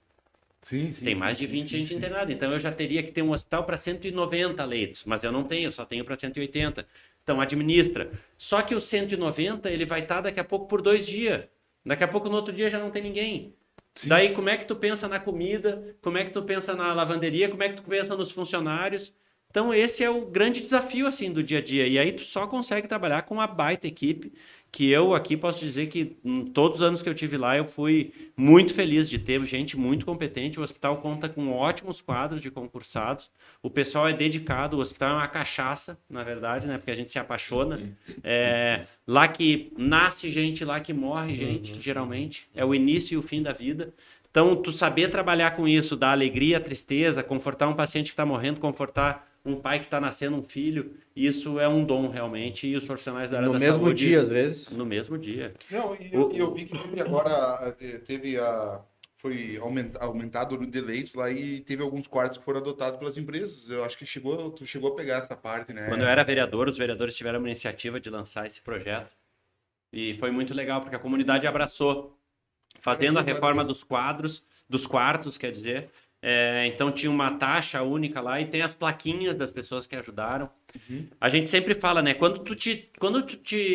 Sim, sim. Tem mais de 20 gente internada. Então eu já teria que ter um hospital para 190 leitos, mas eu não tenho, só tenho para 180. Então administra. Só que o 190 ele vai estar daqui a pouco por 2 dias. Daqui a pouco no outro dia já não tem ninguém. Sim. Daí como é que tu pensa na comida? Como é que tu pensa na lavanderia? Como é que tu pensa nos funcionários? Então esse é o grande desafio assim do dia a dia. E aí tu só consegue trabalhar com uma baita equipe, que eu aqui posso dizer que em todos os anos que eu tive lá eu fui muito feliz de ter gente muito competente. O hospital conta com ótimos quadros de concursados. O pessoal é dedicado. O hospital é uma cachaça, na verdade, né? Porque a gente se apaixona. Lá que nasce gente, lá que morre gente, geralmente. É o início e o fim da vida. Então, tu saber trabalhar com isso, dar alegria, tristeza, confortar um paciente que está morrendo, confortar um pai que está nascendo um filho, isso é um dom realmente, e os profissionais da área da saúde... No mesmo dia, às vezes. No mesmo dia. Não, e eu vi que foi aumentado o número de leitos lá e teve alguns quartos que foram adotados pelas empresas. Eu acho que tu chegou a pegar essa parte, né? Quando eu era vereador, os vereadores tiveram uma iniciativa de lançar esse projeto, e foi muito legal, porque a comunidade abraçou, fazendo a reforma dos quartos, quer dizer... então tinha uma taxa única lá e tem as plaquinhas das pessoas que ajudaram. A gente sempre fala, né? Quando tu te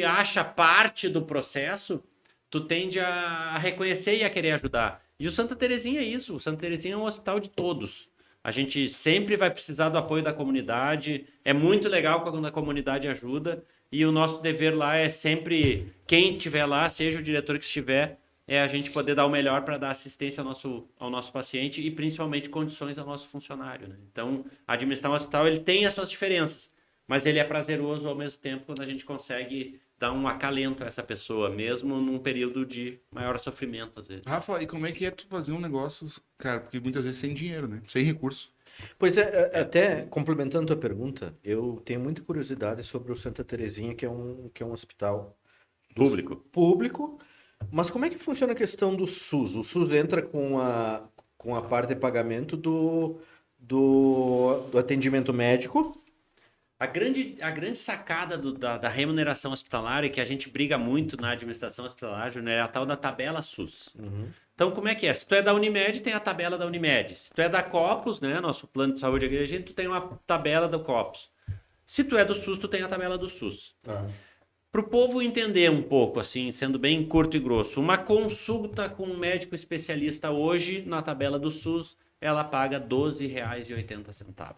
acha parte do processo, tu tende a reconhecer e a querer ajudar. E o Santa Terezinha é isso. O Santa Terezinha é um hospital de todos. A gente sempre vai precisar do apoio da comunidade. É muito legal quando a comunidade ajuda. E o nosso dever lá é sempre, quem estiver lá, seja o diretor que estiver, é a gente poder dar o melhor para dar assistência ao nosso paciente e principalmente condições ao nosso funcionário, né? Então, administrar um hospital, ele tem as suas diferenças, mas ele é prazeroso ao mesmo tempo quando a gente consegue dar um acalento a essa pessoa, mesmo num período de maior sofrimento, às vezes. Rafa, e como é que é tu fazer um negócio, cara, porque muitas vezes sem dinheiro, né? Sem recurso. Pois é, até complementando a tua pergunta, eu tenho muita curiosidade sobre o Santa Terezinha, que é um hospital público. Mas como é que funciona a questão do SUS? O SUS entra com a parte de pagamento do atendimento médico? A grande sacada da remuneração hospitalar é que a gente briga muito na administração hospitalar, Júnior, é a tal da tabela SUS. Então, como é que é? Se tu é da Unimed, tem a tabela da Unimed. Se tu é da Copus, né, nosso plano de saúde aqui, tu tem uma tabela do Copus. Se tu é do SUS, tu tem a tabela do SUS. Para o povo entender um pouco, assim, sendo bem curto e grosso, uma consulta com um médico especialista hoje, na tabela do SUS, ela paga R$ 12,80.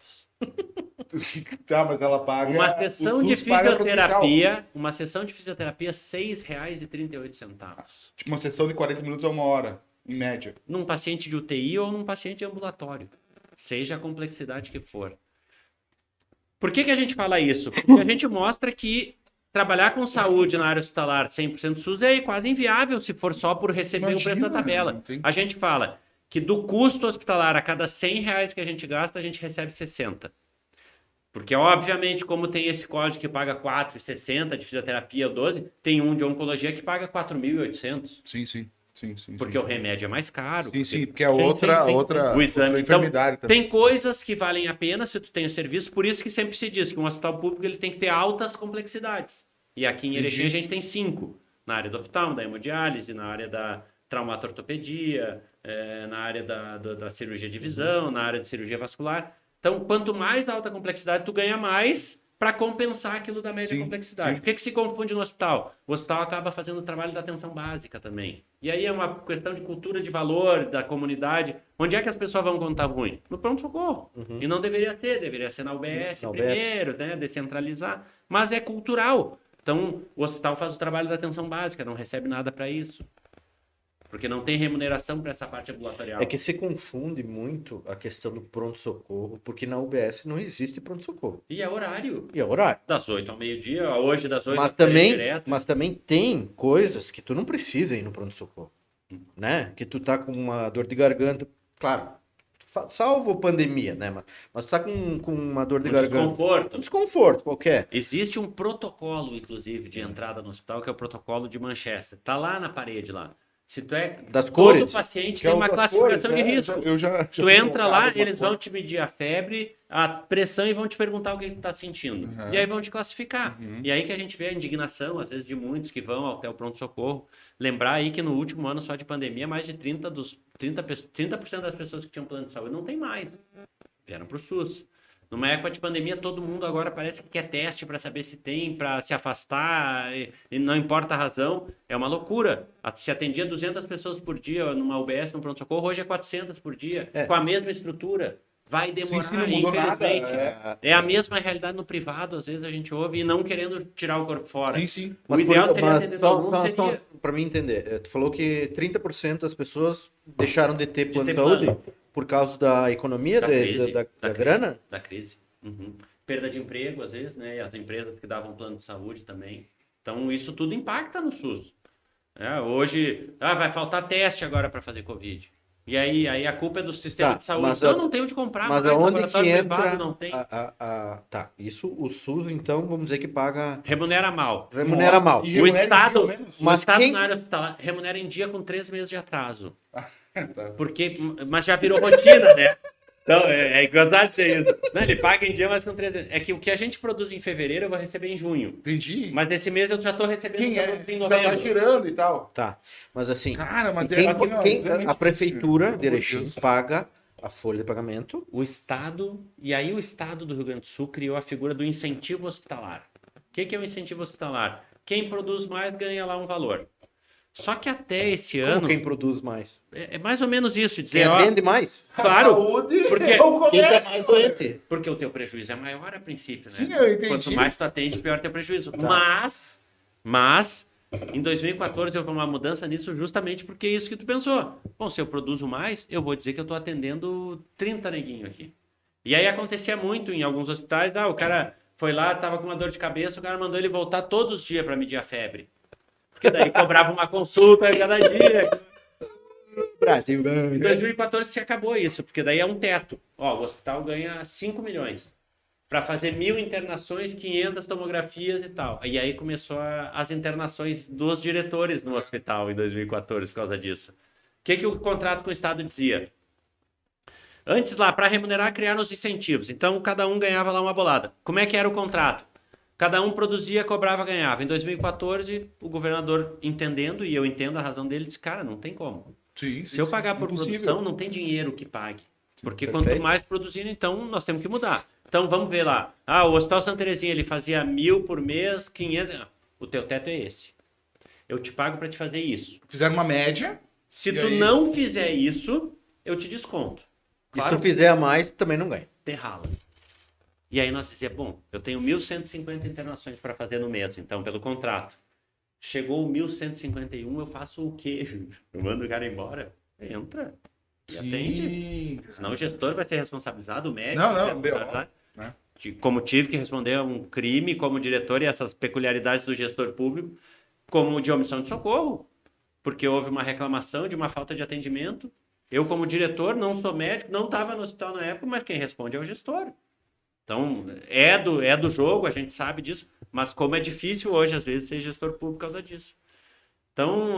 Tá, mas ela paga... Uma sessão de fisioterapia, R$ 6,38. Tipo uma sessão de 40 minutos a 1 hora, em média. Num paciente de UTI ou num paciente ambulatório, seja a complexidade que for. Por que a gente fala isso? Porque a gente mostra que trabalhar com saúde na área hospitalar 100% SUS é quase inviável se for só por receber o preço da tabela. A gente fala que do custo hospitalar, a cada R$ 100 que a gente gasta, a gente recebe 60. Porque, obviamente, como tem esse código que paga 4,60 de fisioterapia ou 12, tem um de oncologia que paga 4.800. Sim. Porque o remédio é mais caro. Porque é outra o exame. Então, enfermidade também. tem coisas que valem a pena se tu tem o serviço, por isso que sempre se diz que um hospital público ele tem que ter altas complexidades. E aqui em Erechim a gente tem 5. Na área do oftalmo, da hemodiálise, na área da traumatortopedia, na área da cirurgia de visão, na área de cirurgia vascular. Então, quanto mais alta a complexidade, tu ganha mais para compensar aquilo da média complexidade. O que se confunde no hospital? O hospital acaba fazendo o trabalho da atenção básica também. E aí é uma questão de cultura de valor da comunidade. Onde é que as pessoas vão quando tá ruim? No pronto-socorro. E não deveria ser na UBS primeiro, né? Descentralizar. Mas é cultural. Então, o hospital faz o trabalho da atenção básica, não recebe nada para isso. Porque não tem remuneração para essa parte ambulatorial. É que se confunde muito a questão do pronto-socorro, porque na UBS não existe pronto-socorro. E é horário. Das 8 ao meio-dia, hoje das 8 às 3 direto. Mas também tem coisas que tu não precisa ir no pronto-socorro, né? Que tu tá com uma dor de garganta, claro, salvo pandemia, né? Mas tu tá com uma dor de garganta. Desconforto qualquer. Existe um protocolo, inclusive, de entrada no hospital, que é o protocolo de Manchester. Tá lá na parede, lá. Se tu é das cores, todo paciente tem uma classificação de risco. Tu entra lá, eles vão te medir a febre, a pressão e vão te perguntar o que tu tá sentindo. E aí vão te classificar. E aí que a gente vê a indignação, às vezes, de muitos que vão até o pronto-socorro. Lembrar aí que no último ano só de pandemia, mais de 30% das pessoas que tinham plano de saúde não tem mais. Vieram pro SUS. Numa época de pandemia, todo mundo agora parece que quer teste para saber se tem, para se afastar, e não importa a razão. É uma loucura. Se atendia 200 pessoas por dia numa UBS, no pronto-socorro, hoje é 400 por dia, com a mesma estrutura. Vai demorar, não mudou infelizmente. Nada. É a mesma realidade no privado, às vezes a gente ouve, e não querendo tirar o corpo fora. Sim. O ideal seria atender todo mundo, seria... Para mim entender, tu falou que 30% das pessoas deixaram de ter plano de saúde por causa da economia, da grana? Da crise. Perda de emprego, às vezes, né? E as empresas que davam plano de saúde também. Então, isso tudo impacta no SUS. Hoje, vai faltar teste agora para fazer Covid. E aí a culpa é do sistema de saúde. Então, não tem onde comprar. Mas aonde que entra... Não tem. Tá, isso o SUS, então, vamos dizer que paga... Remunera mal. Mal. O Estado, na área hospitalar, remunera em dia com 3 meses de atraso. Mas já virou rotina, né? Então, é gozado dizer isso. Não, ele paga em dia, mas com 3 meses. É que o que a gente produz em fevereiro, eu vou receber em junho. Entendi. Mas nesse mês eu já estou recebendo em novembro. Já tá girando e tal. Tá, mas assim... Cara, mas a prefeitura de Erechim paga a folha de pagamento. O Estado... E aí o Estado do Rio Grande do Sul criou a figura do incentivo hospitalar. O que é o incentivo hospitalar? Quem produz mais ganha lá um valor. Só que até esse ano... quem produz mais? É mais ou menos isso. Dizer, quem atende mais? Claro. Porque quem é mais doente. Porque o teu prejuízo é maior a princípio, né? Sim, eu entendi. Quanto mais tu atende, pior teu prejuízo. Tá. Mas, em 2014 houve uma mudança nisso justamente porque é isso que tu pensou. Bom, se eu produzo mais, eu vou dizer que eu estou atendendo 30 neguinhos aqui. E aí acontecia muito em alguns hospitais. O cara foi lá, estava com uma dor de cabeça, o cara mandou ele voltar todos os dias para medir a febre. Porque daí cobrava uma consulta a cada dia. Brasil. Em 2014 se acabou isso, porque daí é um teto. O hospital ganha 5 milhões para fazer 1.000 internações, 500 tomografias e tal. E aí começou as internações dos diretores no hospital em 2014 por causa disso. O que o contrato com o Estado dizia? Antes lá, para remunerar, criaram os incentivos. Então, cada um ganhava lá uma bolada. Como é que era o contrato? Cada um produzia, cobrava, ganhava. Em 2014, o governador, entendendo, e eu entendo a razão dele, disse, cara, não tem como. Se eu pagar por produção, não tem dinheiro que pague. Porque quanto mais produzindo, então, nós temos que mudar. Então, vamos ver lá. O Hospital Santa Terezinha, ele fazia 1.000 por mês, 500... O teu teto é esse. Eu te pago para te fazer isso. Fizeram uma média. Se tu não fizer isso, eu te desconto. Claro, se tu fizer a mais, também não ganha. Te rala. E aí nós dizíamos, bom, eu tenho 1.150 internações para fazer no mês, então, pelo contrato. Chegou o 1.151, eu faço o quê? Eu mando o cara embora? Entra e atende. Senão o gestor vai ser responsabilizado, o médico vai ser responsabilizado. Como tive que responder a um crime como diretor e essas peculiaridades do gestor público, como de omissão de socorro, porque houve uma reclamação de uma falta de atendimento. Eu, como diretor, não sou médico, não estava no hospital na época, mas quem responde é o gestor. Então, é do jogo, a gente sabe disso, mas como é difícil hoje, às vezes, ser gestor público por causa disso. Então,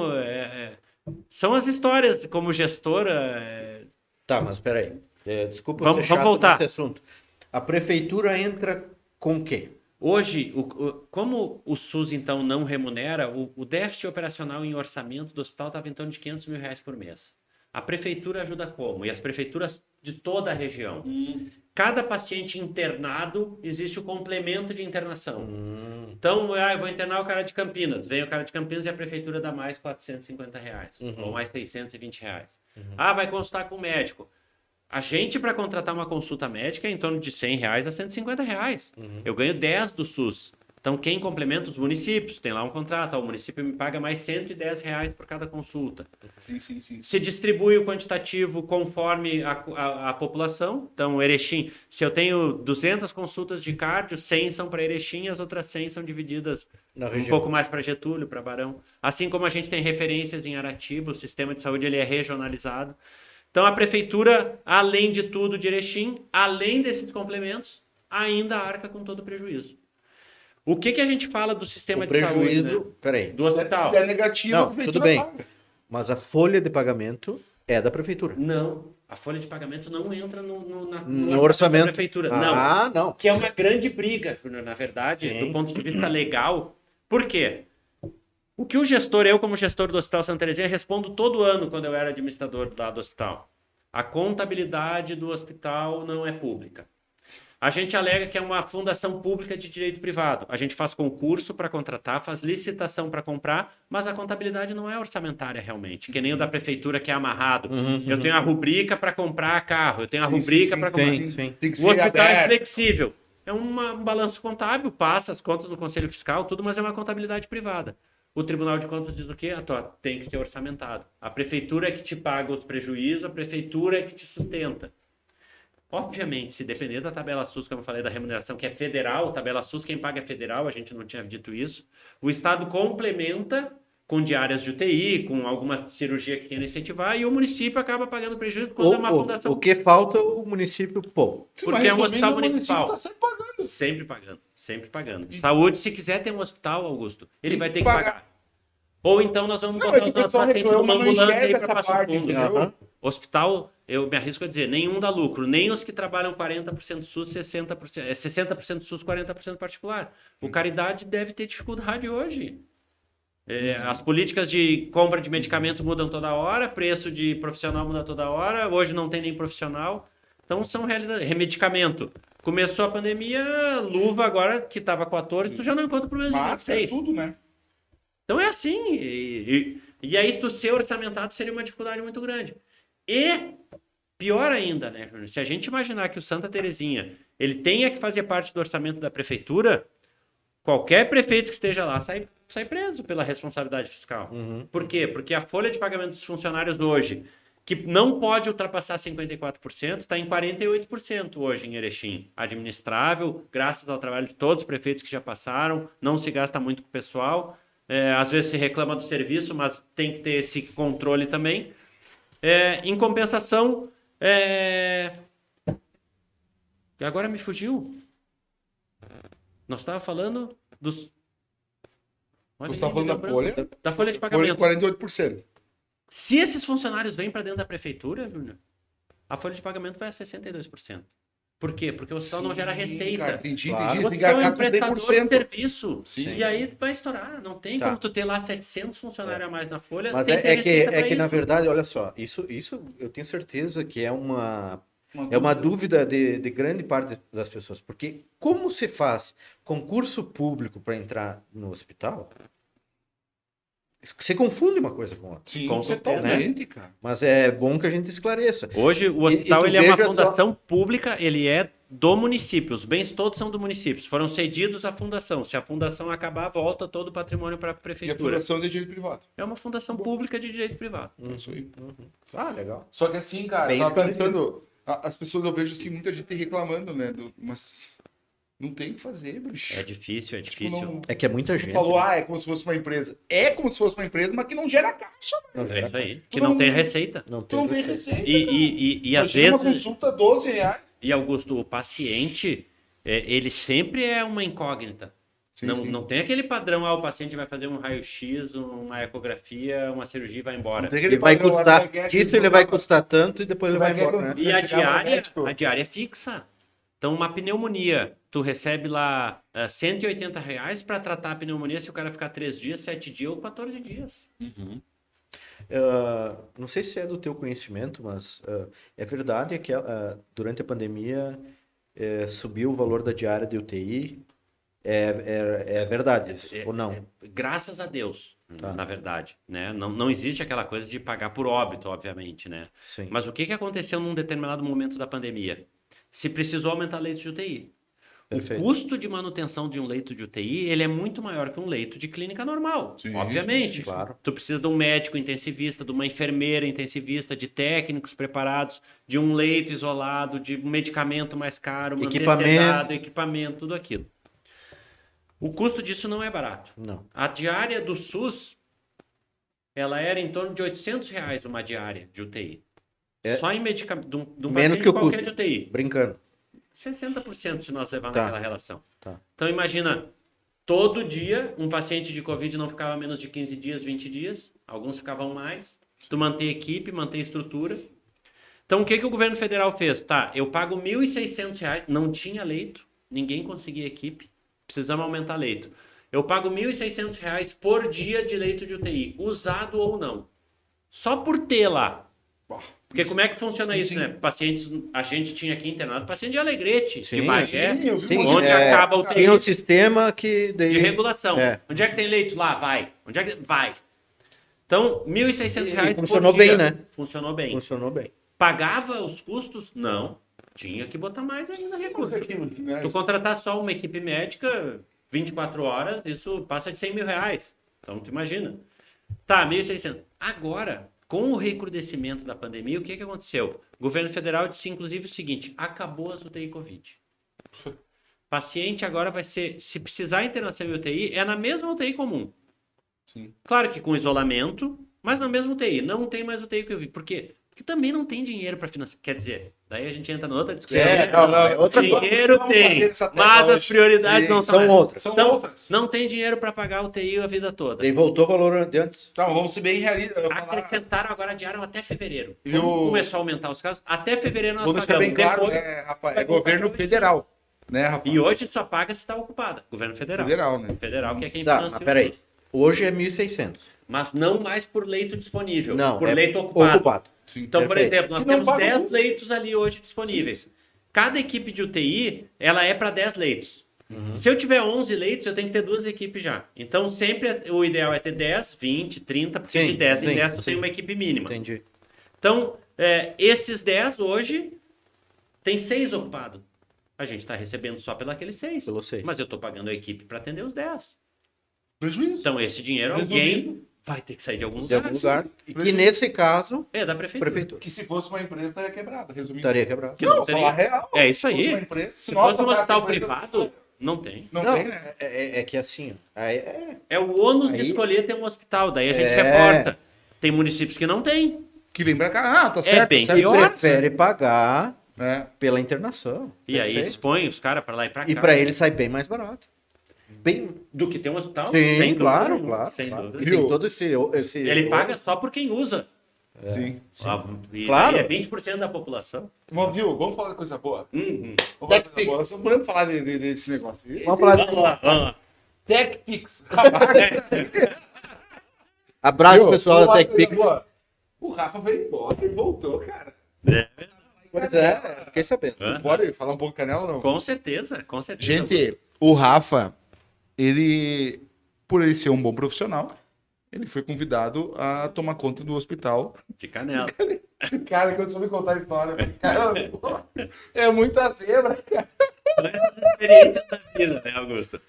são as histórias como gestora. Tá, mas espera aí. Desculpa Vamos ser chato voltar. nesse assunto. A prefeitura entra com o quê? Hoje, como o SUS, então, não remunera, o déficit operacional em orçamento do hospital estava em torno de R$500 mil por mês. A prefeitura ajuda como? E as prefeituras de toda a região. Cada paciente internado, existe o complemento de internação. Então, eu vou internar o cara de Campinas. Vem o cara de Campinas e a prefeitura dá mais R$450. Ou mais R$620. Vai consultar com o médico. A gente, para contratar uma consulta médica, é em torno de R$100 a R$150. Eu ganho 10 do SUS. Então, quem complementa os municípios, tem lá um contrato, o município me paga mais R$110 por cada consulta. Sim. Se distribui o quantitativo conforme a população. Então, Erechim, se eu tenho 200 consultas de cardio, 100 são para Erechim, as outras 100 são divididas um pouco mais para Getúlio, para Barão. Assim como a gente tem referências em Aratiba, o sistema de saúde ele é regionalizado. Então, a prefeitura, além de tudo de Erechim, além desses complementos, ainda arca com todo o prejuízo. O que a gente fala do sistema de saúde, né? Peraí. Do hospital? Se é negativo, Não, a prefeitura tudo bem. paga. Mas a folha de pagamento é da prefeitura. Não, a folha de pagamento não entra No orçamento da prefeitura. não. Que é uma grande briga, Júnior, na verdade, Sim. do ponto de vista legal. Por quê? O que o gestor, eu como gestor do Hospital Santa Terezinha, respondo todo ano quando eu era administrador lá do hospital. A contabilidade do hospital não é pública. A gente alega que é uma fundação pública de direito privado. A gente faz concurso para contratar, faz licitação para comprar, mas a contabilidade não é orçamentária realmente, que nem o da prefeitura que é amarrado. Eu tenho a rubrica para comprar carro, eu tenho a rubrica para comprar... Sim. Tem que O ser hospital é aberto. flexível. É um balanço contábil, passa as contas no Conselho Fiscal, tudo, mas é uma contabilidade privada. O Tribunal de Contas diz o quê? Tem que ser orçamentado. A prefeitura é que te paga os prejuízos, a prefeitura é que te sustenta. Obviamente, se depender da tabela SUS, como eu falei, da remuneração, que é federal, tabela SUS, quem paga é federal, a gente não tinha dito isso. O Estado complementa com diárias de UTI, com alguma cirurgia que queira incentivar, e o município acaba pagando prejuízo quando é uma fundação. O que falta, o município pô. Porque é um hospital municipal. Tá sempre pagando. Sempre pagando. Saúde, se quiser ter um hospital, Augusto, ele vai ter que pagar. pagar. Ou então nós vamos Não, botar é que os o nossos pessoal pacientes reclama, numa não ambulância enxerga aí para essa Passo parte, Fundo. entendeu? Hospital, eu me arrisco a dizer, nenhum dá lucro, nem os que trabalham 40% SUS, 60% SUS, 40% particular. O Caridade deve ter dificuldade hoje. As políticas de compra de medicamento mudam toda hora, preço de profissional muda toda hora, hoje não tem nem profissional. Então são realidades. Remedicamento. Começou a pandemia, luva agora que estava 14, tu já não encontra por menos de Máscara, 26. tudo, né? Então é assim. E aí tu ser orçamentado seria uma dificuldade muito grande. E pior ainda, né, Júnior? Se a gente imaginar que o Santa Terezinha ele tenha que fazer parte do orçamento da prefeitura, qualquer prefeito que esteja lá sai preso pela responsabilidade fiscal. Por quê? Porque a folha de pagamento dos funcionários hoje, que não pode ultrapassar 54%, está em 48% hoje em Erechim. Administrável, graças ao trabalho de todos os prefeitos que já passaram, não se gasta muito com o pessoal. Às vezes se reclama do serviço, mas tem que ter esse controle também. Em compensação, agora me fugiu. Nós estávamos falando dos... Você está falando da folha? Da folha de Folha pagamento. de 48%. Se esses funcionários vêm para dentro da prefeitura, Júnior, a folha de pagamento vai a 62%. Por quê? Porque o hospital não gera receita. Cara, entendi. O Tem que hospital é um arcar com prestador de 100%. serviço. Sim. E aí vai estourar. Não tem Tá. como tu ter lá 700 funcionários a mais na folha. Mas sem ter é receita pra que na isso. verdade, olha só, isso eu tenho certeza que é uma dúvida de grande parte das pessoas. Porque como se faz concurso público para entrar no hospital, você confunde uma coisa com outra. Sim, Com certeza, totalmente, cara. Mas é bom que a gente esclareça. Hoje o hospital tu ele é uma veja fundação pública, ele é do município. Os bens todos são do município. Foram cedidos à fundação. Se a fundação acabar, volta todo o patrimônio para a E a prefeitura. fundação é de direito privado. É uma fundação pública de direito privado. Isso aí. Ah, legal. Só que assim, cara, Bem eu tava esclarecido. pensando, as pessoas, eu vejo assim, muita gente reclamando, né? Mas não tem o que fazer, bicho. É difícil, é Tipo, difícil. não- É que é muita gente. falou, né? é como se fosse uma empresa. É como se fosse uma empresa, mas que não gera caixa, mano. Não, É isso aí. Que Tu não não- tem receita. Não Tu tem não tem receita. receita. E às Imagina uma vezes... consulta R$12. E, Augusto, o paciente, ele sempre é uma incógnita. Sim, não, sim. não tem aquele padrão, o paciente vai fazer um raio-x, uma ecografia, uma cirurgia e vai embora. Não tem aquele Ele vai padrão lá, custar, vai ganhar disso aquele ele vai programa. custar tanto e depois ele vai Vai embora, né? E a chegar no diária, médico. a diária é fixa. Então, uma pneumonia, tu recebe lá R$ 180 para tratar a pneumonia se o cara ficar 3 dias, 7 dias ou 14 dias. Não sei se é do teu conhecimento, mas é verdade que durante a pandemia subiu o valor da diária de UTI. É verdade isso, ou não? Graças a Deus, Tá. na verdade, né? Não existe aquela coisa de pagar por óbito, obviamente, né? Sim. Mas o que aconteceu num determinado momento da pandemia? Se precisou aumentar leitos de UTI. Perfeito. O custo de manutenção de um leito de UTI, ele é muito maior que um leito de clínica normal, Sim, obviamente. sim, sim. Claro. Tu precisa de um médico intensivista, de uma enfermeira intensivista, de técnicos preparados, de um leito isolado, de um medicamento mais caro, manter Equipamento. sedado, equipamento, tudo aquilo. O custo disso não é barato. Não. A diária do SUS, ela era em torno de R$ 800 uma diária de UTI. Só em medicamento, de um Menos paciente que o qualquer custo. de UTI. Brincando. 60% se nós levarmos Tá. naquela relação. Tá. Então imagina, todo dia um paciente de Covid não ficava menos de 15 dias, 20 dias. Alguns ficavam mais. Tu mantém equipe, mantém estrutura. Então o que o governo federal fez? Tá, eu pago R$ 1.600, não tinha leito, ninguém conseguia equipe, precisamos aumentar leito. Eu pago R$ 1.600 por dia de leito de UTI, usado ou não. Só por ter lá. Porque como é que funciona isso, né? Pacientes, a gente tinha aqui internado paciente de Alegrete, de Sim. Bagé, Sim, eu vi Sim, onde acaba o tinha um UTI sistema que daí... de regulação. É. Onde é que tem leito? Lá, vai. Onde é que vai? Então, R$ 1.600 E funcionou por dia. bem, né? Funcionou bem. Funcionou bem. Pagava os custos? Não. Tinha que botar mais ainda recurso. Né? Tu contratar só uma equipe médica, 24 horas, isso passa de R$ 100 mil. Então, tu imagina. Tá, 1.600. Agora, com o recrudescimento da pandemia, o que aconteceu? O governo federal disse, inclusive, o seguinte, acabou as UTI Covid. Paciente agora vai ser, se precisar internação em UTI, é na mesma UTI comum. Sim. Claro que com isolamento, mas na mesma UTI. Não tem mais UTI que eu vi. Por quê? Porque também não tem dinheiro para financiar. Quer dizer, daí a gente entra na outra discussão. É outra coisa. Dinheiro Vamos tem, bater nessa tecla mas as hoje. prioridades Sim, não são São essas. outras. São Então, outras. não tem dinheiro para pagar a UTI a vida toda. Daí voltou o valor de antes. Então, vamos ser bem realistas. Acrescentaram agora a diária até fevereiro. E Como o- começou a aumentar os casos, até fevereiro nós Vamos deixar pagamos. bem claro, Depois- né, Rafael? vai É voltar governo pra federal. Né, Rafael? E hoje só paga se está ocupada. Governo federal. Federal, né? Federal, que é quem Tá, financia mas o peraí. SUS. Hoje é 1.600. Mas não mais por leito disponível. Não, por é leito ocupado. Sim. Então, por Perfeito. exemplo, nós E não temos paga 10 custo. leitos ali hoje disponíveis. Cada equipe de UTI, ela é para 10 leitos. Se eu tiver 11 leitos, eu tenho que ter 2 equipes já. Então, sempre o ideal é ter 10, 20, 30, porque Sim, de 10 em sim, 10 tu sim. tem uma equipe mínima. Entendi. Então, esses 10 hoje, tem 6 ocupados. A gente está recebendo só pelos 6. Pelos 6. Mas eu estou pagando a equipe para atender os 10. Prejuízo. Então, esse dinheiro, alguém vai ter que sair de algum De algum lugar. lugar. E que nesse caso, É, da prefeitura. prefeitura. Que se fosse uma empresa, estaria quebrada, resumindo. Estaria quebrado. Que Não, não vou falar teria. real. É isso Se fosse aí. uma empresa, Se nós fosse um tocasse hospital empresa, privado, não tem. Não, Não, tem, né? é que assim, aí É o ônus de Aí- escolher ter um hospital. Daí a gente É. reporta. Tem municípios que não tem. Que vem pra cá. Ah, tá certo. bem tá certo. pior. prefere pagar É. pela internação. E aí Perfeito. dispõe os caras para lá e para cá. E para ele sai bem mais barato. Bem, Do que ter um hospital? sim, sem dúvida claro, nenhuma, claro. Sem claro. dúvida. E tem Viu? todo esse Ele paga só por quem usa. Sim. E Claro. daí é 20% da população. Viu? Vamos falar de coisa boa. Uhum. Vamos falar de coisa boa. Nós não podemos falar desse negócio. Vamos falar de... Vamos lá, vamos lá. TechPix. Abraço Viu? pessoal Vamos da falar de coisa TechPix. boa. O Rafa veio embora e voltou, cara. É. Pois é, fiquei sabendo. Hã? Pode falar um pouco canela ou não? Com certeza, com certeza. Gente, o Rafa, por ele ser um bom profissional, ele foi convidado a tomar conta do hospital. De canela. Cara, quando você me contar a história, eu falei, cara, pô, é muita zebra, cara. São essas experiências da vida, né, Augusto?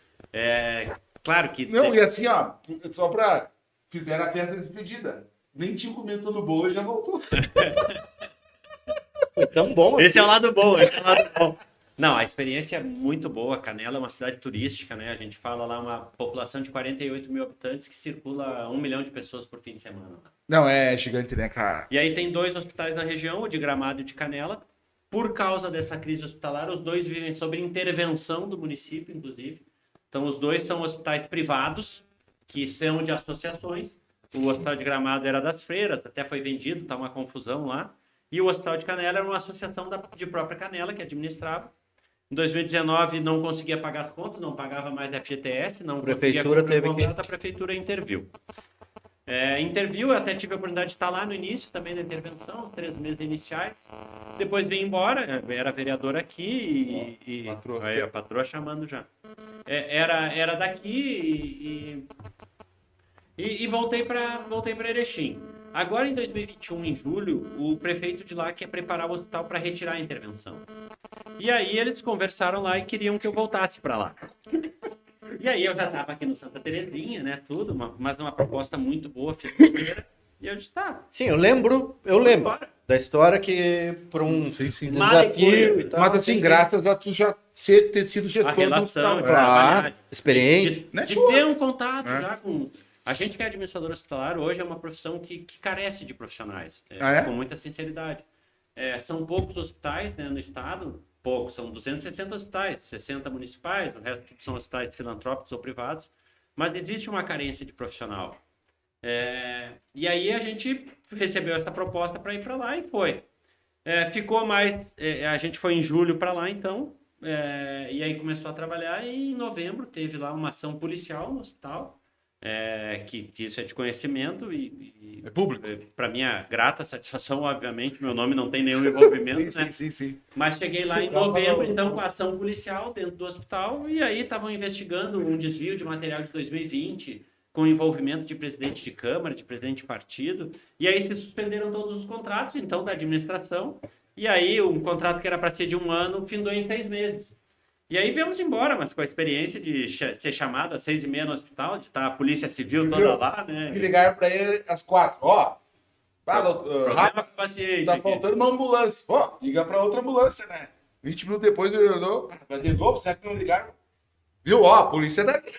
Claro que... Não, e assim, ó, só pra... Fizeram a festa de despedida. Nem tinha comido todo bolo e já voltou. Foi tão bom. Esse é o lado bom, esse é o lado bom. Não, a experiência é muito boa. Canela é uma cidade turística, né? A gente fala lá uma população de 48 mil habitantes que circula 1 milhão de pessoas por fim de semana. Não, é gigante, né, cara? E aí tem 2 hospitais na região, o de Gramado e o de Canela. Por causa dessa crise hospitalar, os dois vivem sob intervenção do município, inclusive. Então, os dois são hospitais privados, que são de associações. O Hospital de Gramado era das Freiras, até foi vendido, está uma confusão lá. E o Hospital de Canela era uma associação de própria Canela, que administrava. Em 2019, não conseguia pagar as contas, não pagava mais FGTS, não conseguia cumprir o contrato, a prefeitura interviu. Interviu, eu até tive a oportunidade de estar lá no início também da intervenção, os 3 meses iniciais. Depois vim embora, era vereador aqui e aí a patroa chamando já. Era daqui e voltei para Erechim. Agora, em 2021, em julho, o prefeito de lá quer preparar o hospital para retirar a intervenção. E aí eles conversaram lá e queriam que eu voltasse para lá. E aí eu já estava aqui no Santa Terezinha, né, tudo, mas uma proposta muito boa, financeira. E eu disse, tá. Sim, eu lembro da história que por um desafio e tal. Mas assim, graças a tu já ter sido gestor do hospital. Claro, experiente. De ter um contato já com... A gente que é administrador hospitalar hoje é uma profissão que carece de profissionais, com muita sinceridade. São poucos hospitais, né, no estado, são 260 hospitais, 60 municipais, o resto são hospitais filantrópicos ou privados, mas existe uma carência de profissional. E aí a gente recebeu essa proposta para ir para lá e foi. Ficou mais... a gente foi em julho para lá, então, e aí começou a trabalhar e em novembro teve lá uma ação policial no hospital, que isso é de conhecimento e é público. Para minha grata satisfação, obviamente, meu nome não tem nenhum envolvimento, né? Sim. Mas cheguei lá em novembro, então, com a ação policial dentro do hospital, e aí estavam investigando um desvio de material de 2020, com envolvimento de presidente de Câmara, de presidente de partido, e aí se suspenderam todos os contratos, então, da administração, e aí um contrato que era para ser de 1 ano, findou em 6 meses. E aí viemos embora, mas com a experiência de ser chamado às 6h30 no hospital, de estar a polícia civil toda lá, né? Se ligaram para ele às 4. Rafa, paciente, tá faltando uma ambulância. Liga para outra ambulância, né? 20 minutos depois ele olhou, vai de novo, será que não ligaram? Viu? A polícia daqui.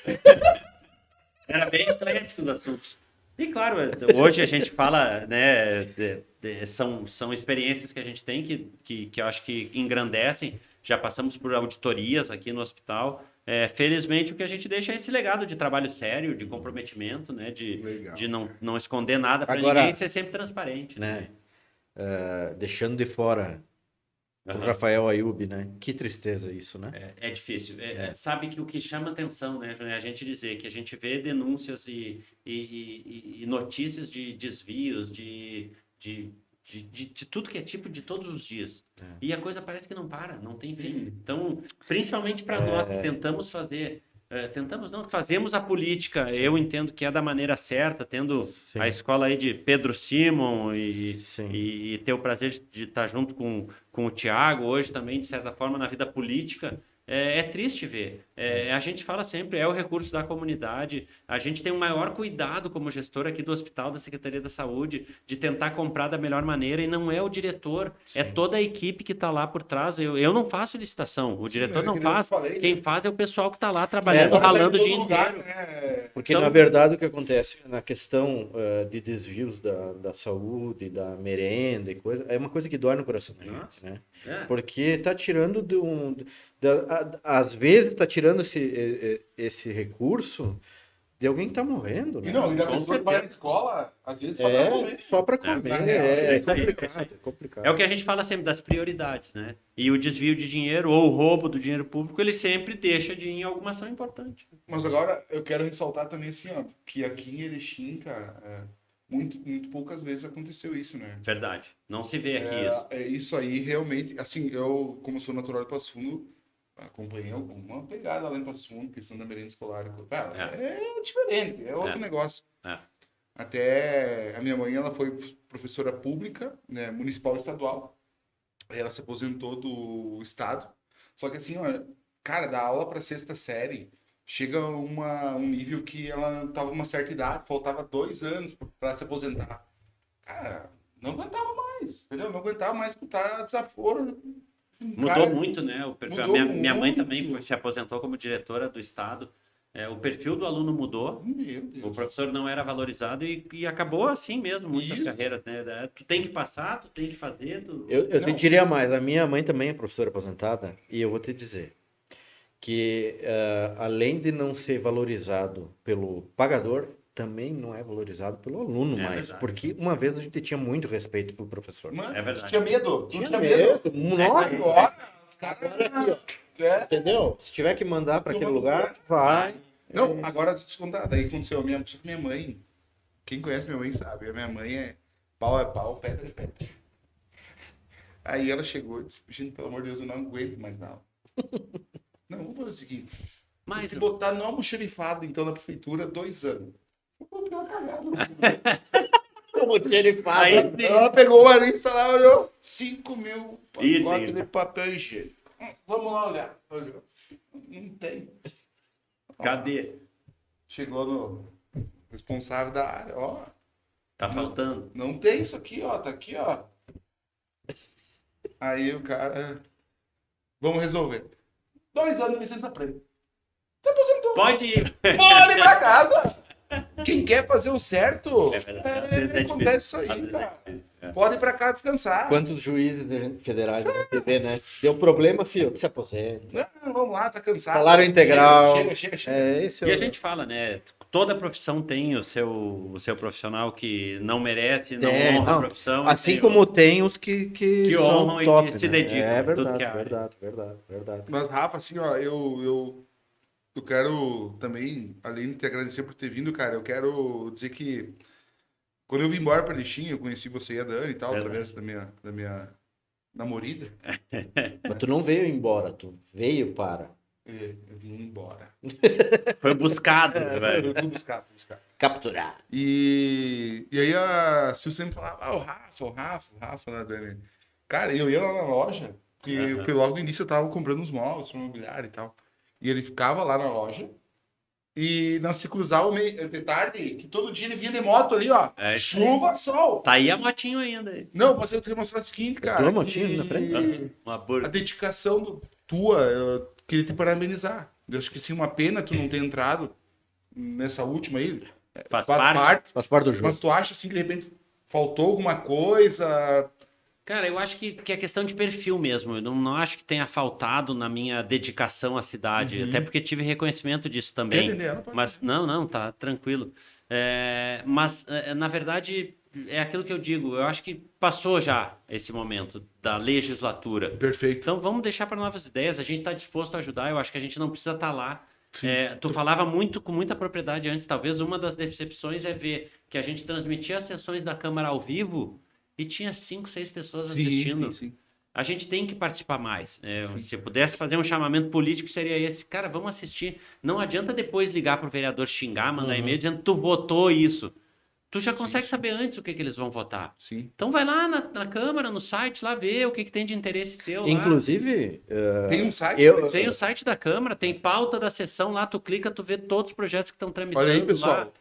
Era bem eclético os assuntos. E claro, hoje a gente fala, né, são experiências que a gente tem que eu acho que engrandecem. Já passamos por auditorias aqui no hospital. Felizmente, o que a gente deixa é esse legado de trabalho sério, de comprometimento, né? De não esconder nada para ninguém e ser sempre transparente. Né? Deixando de fora o Rafael Ayub, né? Que tristeza isso, né? É difícil. Sabe que o que chama atenção, né? É a gente dizer que a gente vê denúncias e notícias de desvios, de tudo que é tipo de todos os dias. E a coisa parece que não para, não tem fim. Então, principalmente para nós que tentamos fazer... fazemos a política, eu entendo que é da maneira certa, tendo a escola aí de Pedro Simon e ter o prazer de estar junto com o Thiago hoje também, de certa forma, na vida política. É triste ver. A gente fala sempre, é o recurso da comunidade. A gente tem o maior cuidado como gestor aqui do hospital, da Secretaria da Saúde, de tentar comprar da melhor maneira, e não é o diretor, é toda a equipe que está lá por trás. Eu não faço licitação, o diretor não faz. Quem faz é o pessoal que está lá trabalhando, ralando o dia inteiro. Porque, então, na verdade, o que acontece na questão de desvios da saúde, da merenda e coisa, é uma coisa que dói no coração da gente, né? Porque está tirando às vezes está tirando esse recurso de alguém que está morrendo, né? E não, ainda pessoa que vai na escola, às vezes só para comer. Só para comer, é complicado. É o que a gente fala sempre das prioridades, né? E o desvio de dinheiro ou o roubo do dinheiro público, ele sempre deixa de ir em alguma ação importante. Mas agora eu quero ressaltar também assim, ó, que aqui em Erechim, cara, muito poucas vezes aconteceu isso, né? Verdade. Não se vê aqui isso. Isso aí realmente, assim, eu, como sou natural de Passo Fundo, acompanhei alguma pegada lá em Passo Fundo, questão da merenda escolar. É diferente, é outro negócio. Até a minha mãe, ela foi professora pública, né, municipal e estadual. Aí ela se aposentou do estado. Só que assim, ó, cara, da aula para 6ª série, chega um nível que ela estava uma certa idade, faltava 2 anos para se aposentar. Cara, não aguentava mais, entendeu? Não aguentava mais escutar desaforo. Mudou muito, né? Minha mãe também se aposentou como diretora do estado. o perfil do aluno mudou, Meu Deus. o professor não era valorizado e acabou assim mesmo, muitas Isso. carreiras, né? Tu tem que passar, tu tem que fazer. Eu te Não. diria mais, a minha mãe também é professora aposentada, e eu vou te dizer que, além de não ser valorizado pelo pagador, também não é valorizado pelo aluno É mais. verdade. Porque uma vez a gente tinha muito respeito pelo professor. Mano, É verdade. tu tinha medo? Tu Tinha tinha medo? Nossa, Agora, os caras... Agora aqui, É. entendeu? Se tiver que mandar para aquele Não, lugar, vai. Não, agora deixa eu te contar. Daí aconteceu minha mãe. Quem conhece minha mãe sabe. A minha mãe é pau, pedra é pedra. Aí ela chegou e disse: gente, pelo amor de Deus, eu não aguento mais nada. Não, vamos fazer o seguinte: Mas se botar no almoxerifado, então, na prefeitura, 2 anos. Eu vou pegar uma cagada. aí sim. Ela pegou a lista lá, olhou 5 mil Itens. pacotes de papel higiênico. Vamos lá olhar. Olhou. Não tem. Cadê? Chegou no responsável da área, ó. Tá faltando. Não tem isso aqui, ó. Tá aqui, ó. Aí o cara. Vamos resolver. 2 anos de licença prêmio. Você aposentou. Pode ir. Pode ir pra casa. Quem quer fazer o certo, É verdade. Às vezes é acontece isso difícil. Às aí, vezes é cara. difícil. Pode ir pra cá descansar. Quantos juízes federais da TV, né? Deu problema, filho, se aposenta. Não, vamos lá, tá cansado. Salário integral. Chega. Esse é E a o... gente fala, né? Toda profissão tem o seu profissional que não merece, não Tem, honra não. a profissão. Assim tem como tem os que são honram e top, que se né? dedicam É em tudo verdade, que é área. verdade. Mas, Rafa, assim, ó, eu quero também, além de te agradecer por ter vindo, cara, eu quero dizer que quando eu vim embora para Lixinha, eu conheci você e a Dani e tal, Verdade. através da minha namorada. Mas tu não veio embora, tu veio para Eu vim embora. Foi buscado, né, velho? Eu fui buscar. capturar. E aí a Sil sempre falava, o Rafa, né, Dani? Cara, eu ia lá na loja, porque logo no início eu tava comprando uns móveis para imobiliário e tal. E ele ficava lá na loja e nós se cruzávamos de tarde, que todo dia ele vinha de moto ali, ó. É isso aí. Chuva, sol. Tá aí a motinho ainda. Aí. Não, mas eu queria mostrar o seguinte, cara. tua motinha ali na frente? Uma A burra. dedicação tua, eu queria te parabenizar. Eu acho que sim, uma pena tu não ter entrado nessa última aí. Faz parte. Faz parte do jogo. Mas tu acha assim, de repente, faltou alguma coisa? Cara, eu acho que é questão de perfil mesmo. Eu não acho que tenha faltado na minha dedicação à cidade. Até porque tive reconhecimento disso também. Entendendo, pode Mas não, tá tranquilo. Mas, na verdade, é aquilo que eu digo. Eu acho que passou já esse momento da legislatura. Perfeito. Então, vamos deixar para novas ideias. A gente está disposto a ajudar. Eu acho que a gente não precisa estar lá. Tu falava com muita propriedade antes. Talvez uma das decepções é ver que a gente transmitia as sessões da Câmara ao vivo e tinha 5, 6 pessoas assistindo. Sim. A gente tem que participar mais. Se eu pudesse fazer um chamamento político, seria esse. Cara, vamos assistir. Não adianta depois ligar para o vereador xingar, mandar e-mail dizendo tu votou isso. Tu já consegue saber antes o que eles vão votar. Sim. Então vai lá na Câmara, no site, lá ver o que tem de interesse teu. Inclusive, Tem um site? eu- Tem o site da Câmara, tem pauta da sessão lá, tu clica, tu vê todos os projetos que estão tramitando. Olha aí, pessoal. Lá.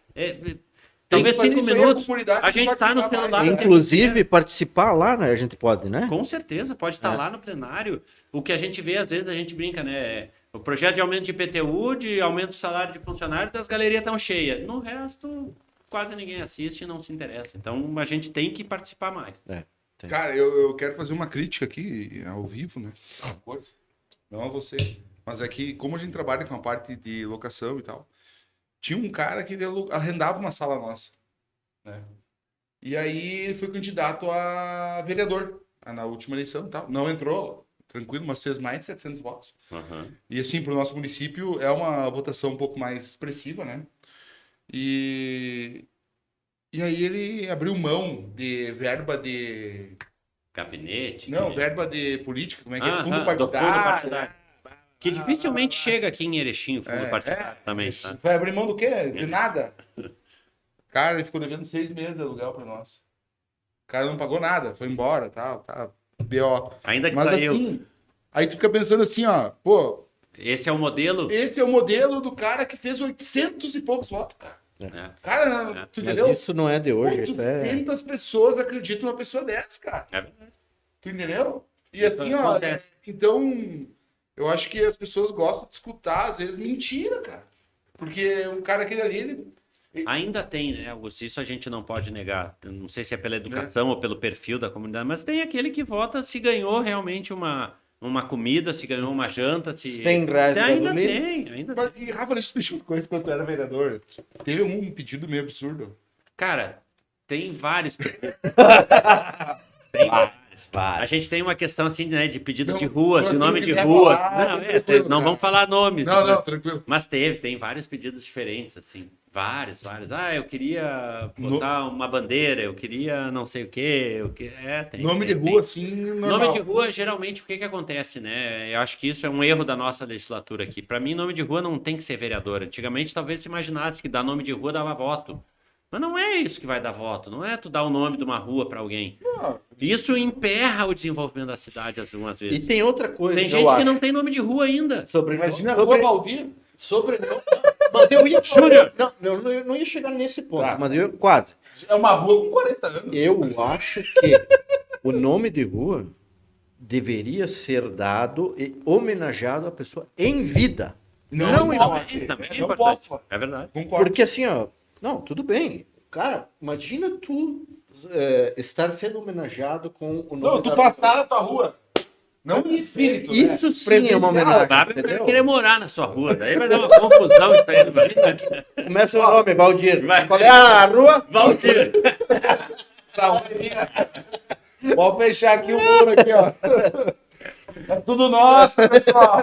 Tem Talvez que fazer 5 isso aí, minutos. comunidade A gente tá no participar mais, celular. né? inclusive participar lá, né? A gente pode, né? Com certeza, pode estar lá no plenário. O que a gente vê, às vezes, a gente brinca, né? O projeto de aumento de IPTU, de aumento do salário de funcionário, das galerias estão cheias. No resto, quase ninguém assiste e não se interessa. Então, a gente tem que participar mais. Cara, eu quero fazer uma crítica aqui, ao vivo, né? Não a você. Mas é que, como a gente trabalha com a parte de locação e tal, tinha um cara que ele arrendava uma sala nossa, né? E aí ele foi candidato a vereador na última eleição e tal. Não entrou, tranquilo, mas fez mais de 700 votos. E assim, para o nosso município é uma votação um pouco mais expressiva, né? E aí ele abriu mão de verba de... Gabinete. Não, verba de política, como é que é? Do Fundo fundo partidário. partidário. Que dificilmente chega aqui em Erechim, o fundo partidário também. Isso. Tá? Vai abrir mão do quê? De nada. Cara, ele ficou devendo 6 meses de aluguel pra nós. O cara não pagou nada, foi embora, tal, B.O. Ainda que Mas saiu. assim, aí tu fica pensando assim, ó, pô, Esse é o modelo. esse é o modelo do cara que fez 800 e poucos votos, cara. Cara, tu Mas entendeu? isso não é de hoje, isso é... 800 pessoas acreditam numa pessoa dessa, cara. É verdade. Tu entendeu? E Isso assim, ó, acontece. então, eu acho que as pessoas gostam de escutar, às vezes, mentira, cara. Porque o cara aquele ali, ele... Ainda tem, né, Augusto? Isso a gente não pode negar. Eu não sei se é pela educação ou pelo perfil da comunidade, mas tem aquele que vota se ganhou realmente uma comida, se ganhou uma janta, se... 100 reais de Ainda gasolina. tem, ainda Mas, tem. e Rafa, deixa eu te pedir uma coisa quando tu era vereador. Teve um pedido meio absurdo. Cara, tem vários. Tem Vários. A gente tem uma questão assim, né, de pedido Não, de ruas, se de você nome não de quiser ruas. falar, Não, tranquilo, não cara. vamos falar nomes. Não, né? não, tranquilo. Mas tem vários pedidos diferentes, assim. Vários. Ah, eu queria botar uma bandeira, eu queria não sei o quê. Tem. Nome tem, de tem. rua, assim, normal. Nome de rua, geralmente, o que que acontece, né? Eu acho que isso é um erro da nossa legislatura aqui. Para mim, nome de rua não tem que ser vereador. Antigamente, talvez se imaginasse que dar nome de rua dava voto. Mas não é isso que vai dar voto. Não é tu dar o nome de uma rua para alguém. Ah, Isso emperra o desenvolvimento da cidade algumas E vezes. tem outra coisa Tem que gente eu que acho. não tem nome de rua ainda. imagina a sobre, rua Valdir. sobre mas eu ia Júnior! eu não ia chegar nesse ponto, Tá. mas eu quase. É uma rua com 40 anos. Eu acho que o nome de rua deveria ser dado e homenageado à pessoa em vida. Não em morte. Também é Não importante. posso. É verdade. Concordo. Porque assim, ó, não, tudo bem. Cara, imagina tu estar sendo homenageado com o nome Não, tu da passar na tua rua. Não em espírito, né? Isso sim é uma homenagem. Sabe, vai entendeu? querer morar na sua rua. Daí vai dar uma confusão isso aí. Não vai? Começa o nome, Valdir. Vai. Qual é a rua? Valdir. Saúde. Pode fechar aqui o muro aqui, ó. É tudo nosso, pessoal.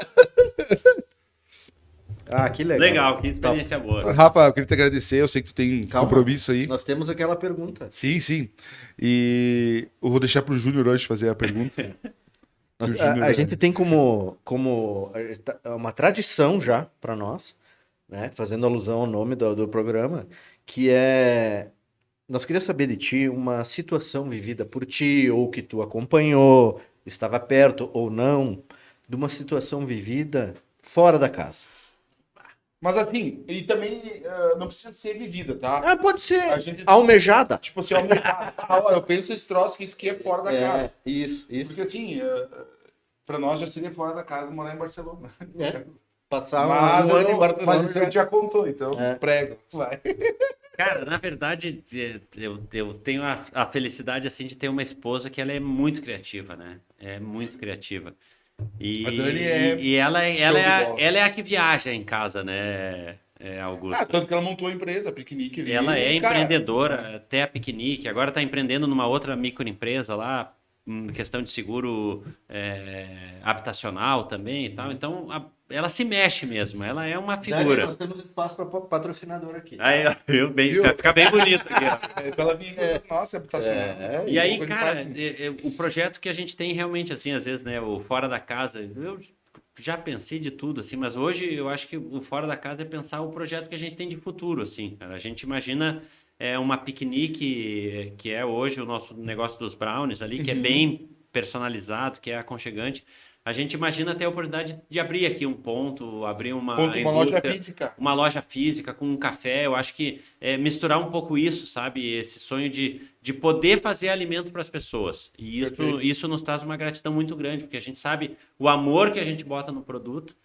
Ah, que legal. Legal, que experiência boa. Rafa, eu queria te agradecer. Eu sei que tu tem Calma. compromisso aí. Nós temos aquela pergunta. Sim, sim. E eu vou deixar pro Júnior hoje fazer a pergunta. Nós- O Júnior a é- gente tem como uma tradição já para nós, né? Fazendo alusão ao nome do programa, que é nós queríamos saber de ti uma situação vivida por ti ou que tu acompanhou, estava perto ou não, de uma situação vivida fora da casa. Mas assim, e também não precisa ser vivida, tá? Ah, pode ser A gente- almejada. Tipo assim, olha, eu penso esse troço que isso aqui é fora da casa. Isso. Porque assim, pra nós já seria fora da casa morar em Barcelona. É. Passar Mas, um ano em Barcelona. mas isso a gente já contou, então É. prego. Vai. Cara, na verdade, eu tenho a felicidade assim de ter uma esposa que ela é muito criativa, né? É muito criativa. E, A Dani é e ela, show de bola. ela é a que viaja em casa, né, Augusto? Tanto que ela montou a empresa, a Piquenique ali. Ela é cara, empreendedora, até a Piquenique. Agora está empreendendo numa outra microempresa lá, questão de seguro habitacional também e tal. Então, ela se mexe mesmo. Ela é uma figura. Nós temos espaço para patrocinador aqui. Aí, ó, Viu? vai ficar bem bonito aqui, ó. Então ela vinha coisa nossa, habitacional. E aí, Isso a gente cara, faz. o projeto que a gente tem realmente, assim, às vezes, né, o Fora da Casa, eu já pensei de tudo, assim, mas hoje eu acho que o Fora da Casa é pensar o projeto que a gente tem de futuro, assim, cara. A gente imagina uma piquenique, que é hoje o nosso negócio dos brownies ali, que é bem personalizado, que é aconchegante. A gente imagina ter a oportunidade de abrir aqui um ponto, abrir uma Loja indústria, física. uma loja física com um café. Eu acho que misturar um pouco isso, sabe? Esse sonho de poder fazer alimento para as pessoas. E Perfeito. isso nos traz uma gratidão muito grande, porque a gente sabe o amor que a gente bota no produto.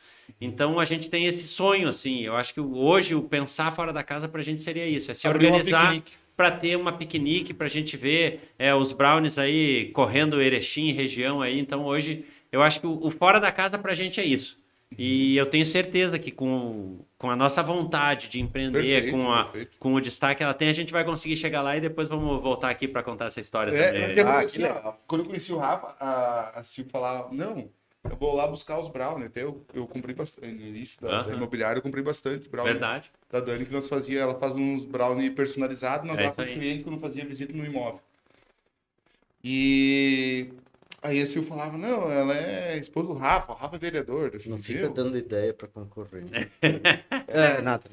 Então a gente tem esse sonho, assim. Eu acho que hoje o pensar fora da casa para a gente seria isso: é se Abrir uma organizar piquenique. para ter uma piquenique, para a gente ver os brownies aí correndo Erechim, região aí. Então hoje eu acho que o fora da casa para a gente é isso. E eu tenho certeza que com a nossa vontade de empreender, Perfeito. com o destaque que ela tem, a gente vai conseguir chegar lá e depois vamos voltar aqui para contar essa história também. Porque, Ah, assim, que ó, legal. quando eu conheci o Rafa, a Sil falava, não, eu vou lá buscar os brownies. Até eu comprei bastante. No início da imobiliária, eu comprei bastante brownie. Verdade. Da Dani, que nós fazia, ela faz uns brownie personalizados, nós É lá isso com os aí. clientes quando fazia visita no imóvel. E aí a Sil falava, não, ela é esposa do Rafa, o Rafa é vereador. Eu falei, Não fica "Meu?" dando ideia para concorrer. Nada.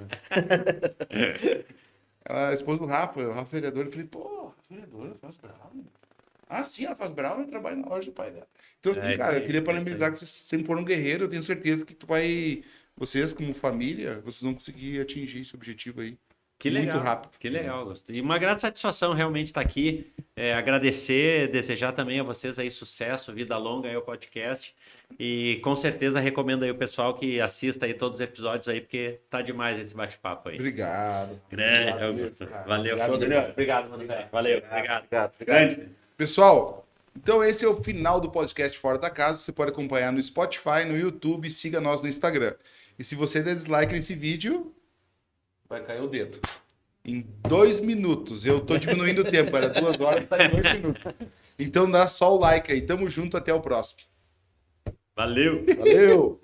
Ela é esposa do Rafa, o Rafa é vereador. Eu falei, pô, Rafa é vereador, ela faz brownie? Ah, sim, ela faz brownie e trabalha na loja do pai dela. Então, assim, É isso cara, aí, eu queria é parabenizar isso que vocês sempre foram guerreiros. Eu tenho certeza que vocês como família, vocês vão conseguir atingir esse objetivo aí. Que legal, muito rápido. que legal, Augusto. E uma grande satisfação realmente estar aqui, agradecer, desejar também a vocês aí sucesso, vida longa aí ao podcast, e com certeza recomendo aí o pessoal que assista aí todos os episódios aí, porque tá demais esse bate-papo aí. Obrigado. Grande, Augusto. Valeu. Obrigado, mano. Valeu, obrigado. Grande. Pessoal, então esse é o final do podcast Fora da Casa. Você pode acompanhar no Spotify, no YouTube, siga nós no Instagram. E se você der dislike nesse vídeo, vai cair o dedo. Em 2 minutos. Eu tô diminuindo o tempo, era 2 horas, tá em 2 minutos. Então dá só o like aí. Tamo junto, até o próximo. Valeu. Valeu!